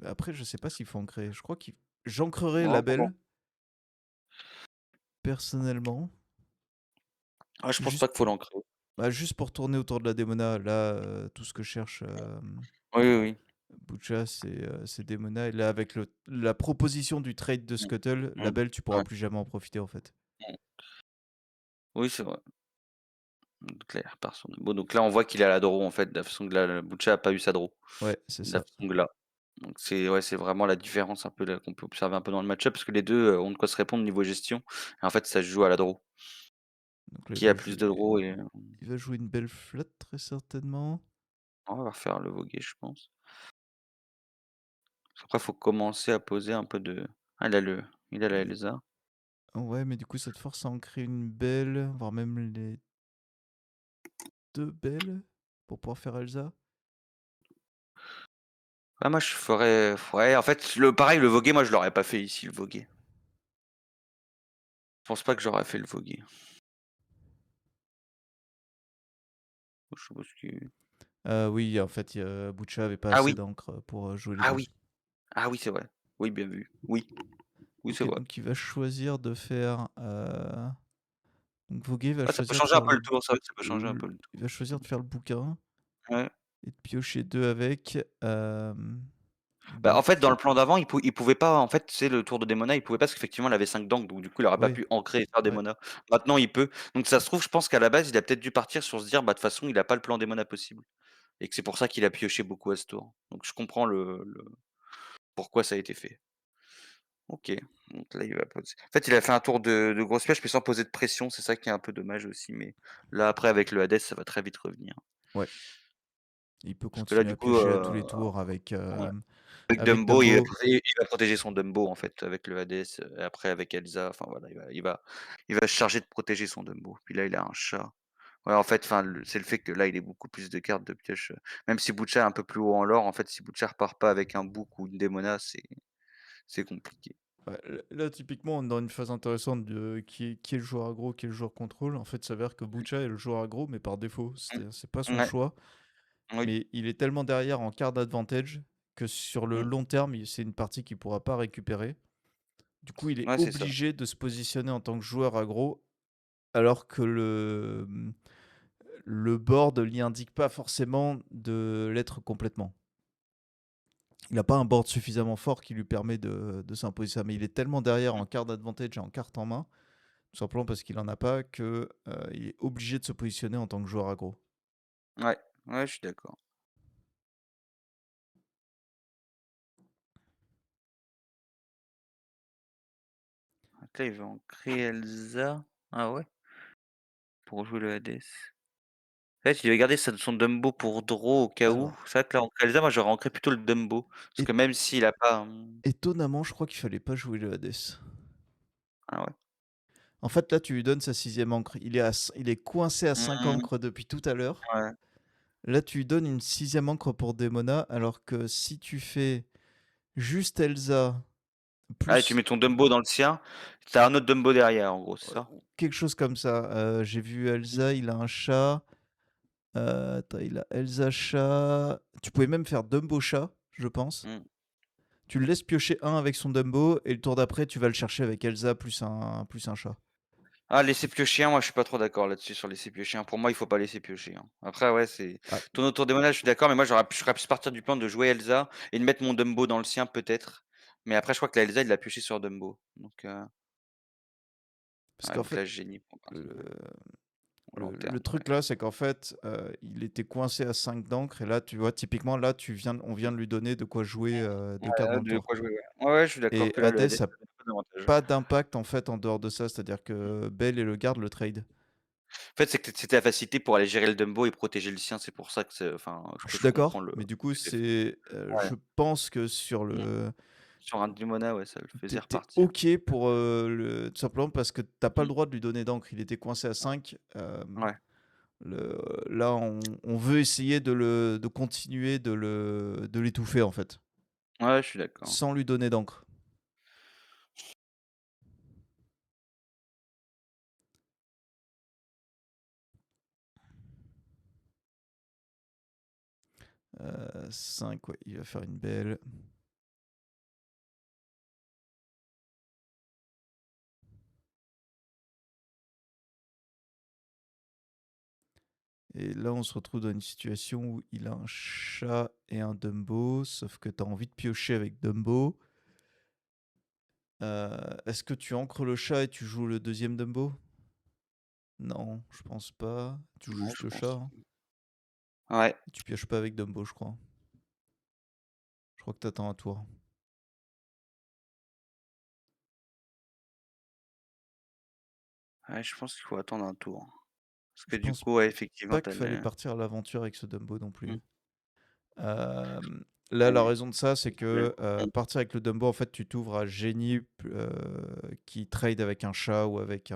après, je sais pas s'il faut ancrer. Je crois qu'il j'ancrerais Non, Label, personnellement, ah, je pense pas juste qu'il faut l'ancrer. juste pour tourner autour de la Démona. Là, tout ce que cherche, Oui, oui, oui. Butcha, c'est Démona et là, avec la proposition du trade de Mmh, Scuttle, mmh, Label, tu pourras ouais, plus jamais en profiter, en fait. mmh. Oui, c'est vrai. Donc là, il repart sur Dumbo. Donc là, on voit qu'il a la draw en fait, de la façon que là, le Butcha a pas eu sa draw, Ouais, c'est de la ça. façon que là. Donc c'est ouais, c'est vraiment la différence un peu là qu'on peut observer un peu dans le match-up parce que les 2 ont de quoi se répondre niveau gestion et en fait, ça se joue à la draw. Donc là, Qui a plus de draw et il va jouer une belle flotte, très certainement. on va refaire le voguer, je pense. Après, faut commencer à poser un peu de ah, il a la Et Elsa. ouais, mais du coup, ça te force à en créer une belle, voire même les 2 belles pour pouvoir faire Elsa. Ah moi je ferais ouais, en fait, pareil, le voguer, moi je l'aurais pas fait ici, le voguer. Je pense pas que j'aurais fait le voguer. Je sais pas ce que Oui, en fait, Butcha avait pas ah assez oui, d'encre pour, jouer les ah 2. oui, ah oui, c'est vrai. Oui, bien vu. Oui, oui, c'est OK, vrai. donc il va choisir de faire, donc Voguer va Ah, ça peut choisir de changer un faire peu le tour, c'est vrai que ça peut changer un l peu le tour. il va choisir de faire le bouquin Ouais. et de piocher 2 avec, Bah, en donc fait, dans le plan d'avant, il pouvait pas, en fait, tu sais, le tour de Démona, il pouvait pas parce qu'effectivement, il avait 5 d'encre, donc du coup, il aurait pas oui, pu ancrer et faire ouais, Démona. Maintenant, il peut. Donc ça se trouve, je pense qu'à la base, il a peut-être dû partir sur se dire: «Bah, de toute façon, il a pas le plan Démona possible» et que c'est pour ça qu'il a pioché beaucoup à ce tour. Donc je comprends le pourquoi ça a été fait. OK. Donc là, il va poser en fait, il a fait un tour de grosse pioche, mais sans poser de pression, c'est ça qui est un peu dommage aussi, mais là, après, avec le Hades, ça va très vite revenir. Ouais, il peut Parce que là, continuer du à coup, piocher à tous les tours avec, ouais, avec avec Dumbo, il va Dumbo. proté il va protéger son Dumbo, en fait, avec le Hades, et après avec Elsa, enfin voilà, il va se charger de protéger son Dumbo. Puis là, il a un chat. Ouais, en fait, enfin, c'est le fait que là, il ait beaucoup plus de cartes de pioche, même si Butcher est un peu plus haut en lore, en fait, si Butcher part pas avec un Book ou une Demona, c'est compliqué. Ouais, là, typiquement, on est dans une phase intéressante de qui est le joueur aggro, qui est le joueur contrôle. En fait, il s'avère que Bucha est le joueur aggro, mais par défaut. C'est pas Mmh. son Ouais, choix. oui, Mais il est tellement derrière en card advantage que sur le mmh, long terme, c'est une partie qu'il pourra pas récupérer. Du coup, il est ouais, c'est ça. obligé de se positionner en tant que joueur aggro, alors que le board lui indique pas forcément de l'être complètement. Il n'a pas un board suffisamment fort qui lui permet de s'imposer ça, mais il est tellement derrière Mmh, en card advantage et en carte en main, tout simplement parce qu'il en a pas, que il est obligé de se positionner en tant que joueur aggro. ouais, ouais, je suis d'accord. Donc là, il va en créer Elsa. Ah ouais? Pour jouer le Hades. En fait, il va garder son Dumbo pour draw au cas où. Alors, C'est vrai que là, en Elsa, moi, j'aurais ancré plutôt le Dumbo. Parce é- que même s'il a pas, étonnamment, je crois qu'il fallait pas jouer le Hades. ah ouais? En fait, là, tu lui donnes sa sixième encre. Il est coincé à 5 Mmh, encres depuis tout à l'heure. ouais. Là, tu lui donnes une sixième encre pour Demona, alors que si tu fais juste Elsa, Ah et tu plus mets ton Dumbo dans le sien, tu as un autre Dumbo derrière, en gros, c'est ça? quelque chose comme ça. J'ai vu Mmh, Elsa, il a un chat. Attends, il a Elsa chat. Tu pouvais même faire Dumbo chat, je pense. mmh. Tu le laisses piocher un avec son Dumbo, et le tour d'après, tu vas le chercher avec Elsa plus un chat. Ah, laisser piocher un, moi, je suis pas trop d'accord là-dessus, sur laisser piocher un. Pour moi, il faut pas laisser piocher un. Après, ouais, c'est Ah, ton autour des monnages, je suis d'accord, mais moi, j'aurais pu partir du plan de jouer Elsa et de mettre mon Dumbo dans le sien, peut-être. Mais après, je crois que la Elsa, il l'a pioché sur Dumbo. Donc, parce ouais, qu'en donc fait, là, génie pour le, au long le terme, truc là, c'est qu'en fait, il était coincé à 5 d'encre, et là, tu vois, typiquement, là, on vient de lui donner de quoi jouer deux cartes ouais. dans le De tour. quoi jouer, ouais. Ouais, ouais, je suis d'accord Et que là, le Hades Hades, a ça donne un peu d'avantage. pas d'impact en fait en dehors de ça, c'est-à-dire Mmh. que Bell et le garde le trade. En fait, c'est que c'était la facilité pour aller gérer le Dumbo et protéger le sien, c'est pour ça que c'est enfin, Je que suis je comprends d'accord, le mais du coup, que tu fait. Ouais. je pense que sur Mmh. le Sur un Dimona, ouais, ça le faisait t'es repartir. OK pour, tout simplement parce que t'as pas le Mmh. droit de lui donner d'encre. Il était coincé à 5. Ouais. Là, on veut essayer de continuer de l'étouffer, en fait, Ouais, je suis d'accord. sans lui donner d'encre. 5, ouais, il va faire une belle. Et là, on se retrouve dans une situation où il a un chat et un Dumbo, sauf que tu as envie de piocher avec Dumbo. Est-ce que tu ancres le chat et tu joues le deuxième Dumbo? Non, je pense pas. Tu joues Ouais, juste je le chat, pense. hein. Ouais. Tu pioches pas avec Dumbo, je crois. Je crois que t'attends un tour. Ouais, je pense qu'il faut attendre un tour. Parce que Je du pense coup, ouais, effectivement, pas tu qu'il as fallait le partir à l'aventure avec ce Dumbo non mmh, plus. Là, la ouais, raison de ça, c'est problème. que Mmh, partir avec le Dumbo, en fait, tu t'ouvres à Génie qui trade avec un chat ou avec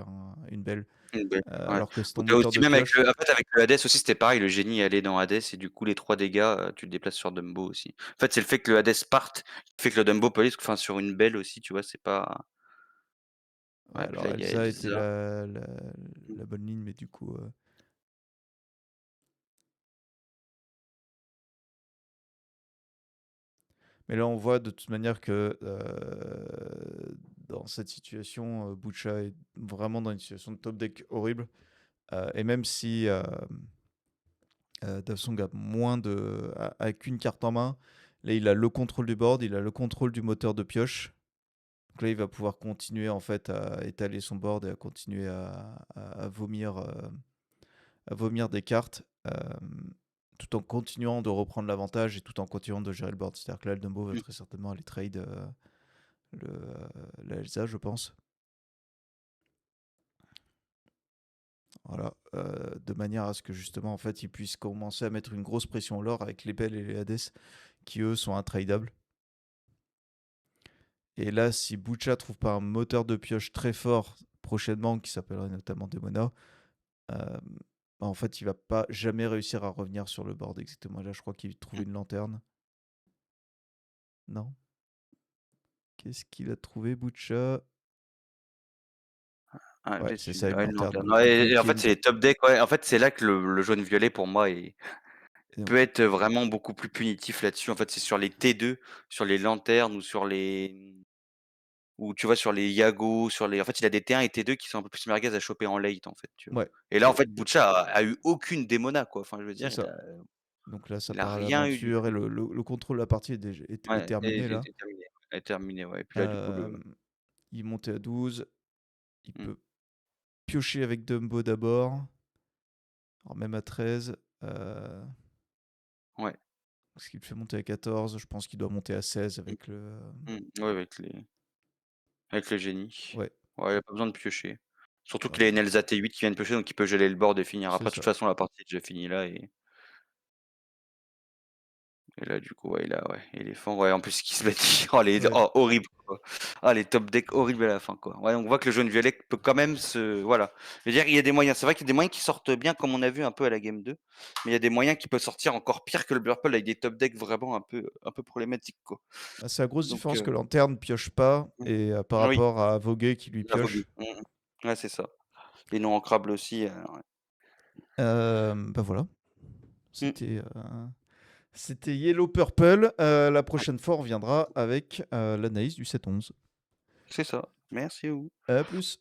une belle. mmh, beh, ouais. Alors que c'est Ou ton tu as moteur aussi de même avec pioche. le en fait, avec le Hades aussi, c'était pareil, le génie allait dans Hades et du coup, les 3 dégâts, tu le déplaces sur Dumbo aussi. En fait, c'est le fait que le Hades parte, qui fait que le Dumbo peut aller enfin, sur une belle aussi, tu vois? C'est pas Ouais, ouais, puis là, alors il y a Elsa était Elsa. Mmh, la bonne ligne, mais du coup. Mais là, on voit de toute manière que dans cette situation, Bucha est vraiment dans une situation de top deck horrible. Et même si Dafsong a moins a qu'une carte en main, là, il a le contrôle du board, il a le contrôle du moteur de pioche. Donc là, il va pouvoir continuer en fait à étaler son board et à continuer à vomir des cartes, tout en continuant de reprendre l'avantage et tout en continuant de gérer le board. C'est-à-dire que là, le Dumbo va mmh, très certainement aller trade le, la Elsa, je pense. Voilà, de manière à ce que justement, en fait, ils puissent commencer à mettre une grosse pression au lore avec les Bell et les Hades, qui eux sont intradables. Et là, si Butcha trouve pas un moteur de pioche très fort prochainement, qui s'appellerait notamment Demona, bah, en fait, il va pas jamais réussir à revenir sur le board exactement. Là, je crois qu'il trouve une lanterne. Non. Qu'est-ce qu'il a trouvé, Butcha? Ah, Ouais, j'ai c'est su ça, une ouais, une lanterne. lanterne. Donc, il Ouais faut et en qu'il y ait fait, une. c'est les top decks, ouais, en fait, c'est là que le jaune-violet pour moi peut Donc, être vraiment beaucoup plus punitif là-dessus. En fait, c'est sur les T2, sur les lanternes ou sur les ou tu vois, sur les Yago, sur les en fait, il a des T1 et T2 qui sont un peu plus merguez à choper en late, en fait, tu vois? ouais, Et là, en fait, Butcha a eu aucune démona, quoi. Enfin, je veux c'est dire, ça. Donc là, ça il a part à rien eu du l'aventure et tout. le contrôle de la partie est Ouais terminé et là. c'est terminé, ouais, terminé, ouais et puis là, du coup, le Euh, il montait à 12. Il mmh, peut piocher avec Dumbo d'abord. Alors même à 13. ouais, Ce qui le fait monter à 14. Je pense qu'il doit monter à 16 mmh, avec le. ouais, avec le génie. Ouais, Ouais, il a pas besoin de piocher. Surtout que voilà, les Nelza T8 qui viennent piocher, donc il peut geler le board et finir. c'est Après, de ça. toute façon, la partie est déjà finie là et là, du coup, ouais, il a ouais, éléphant, ouais, en plus qui se met oh les Ouais. oh horrible, quoi. Ah les top decks horribles à la fin, quoi. Ouais, on voit que le jaune-violet peut quand même se voilà. Je veux dire, il y a des moyens. C'est vrai qu'il y a des moyens qui sortent bien comme on a vu un peu à la game 2, mais il y a des moyens qui peuvent sortir encore pire que le Purple avec des top decks vraiment un peu problématiques, quoi. Bah, c'est la grosse Donc différence que Lanterne pioche pas mmh, et par oui, rapport à Voguer qui lui la voguer. pioche. Ouais, c'est ça. Les non ancrables aussi, ouais. Bah voilà, Mmh, c'était c'était Yellow Purple. La prochaine fois, on reviendra avec l'analyse du 7-11. c'est ça. Merci à vous. À plus.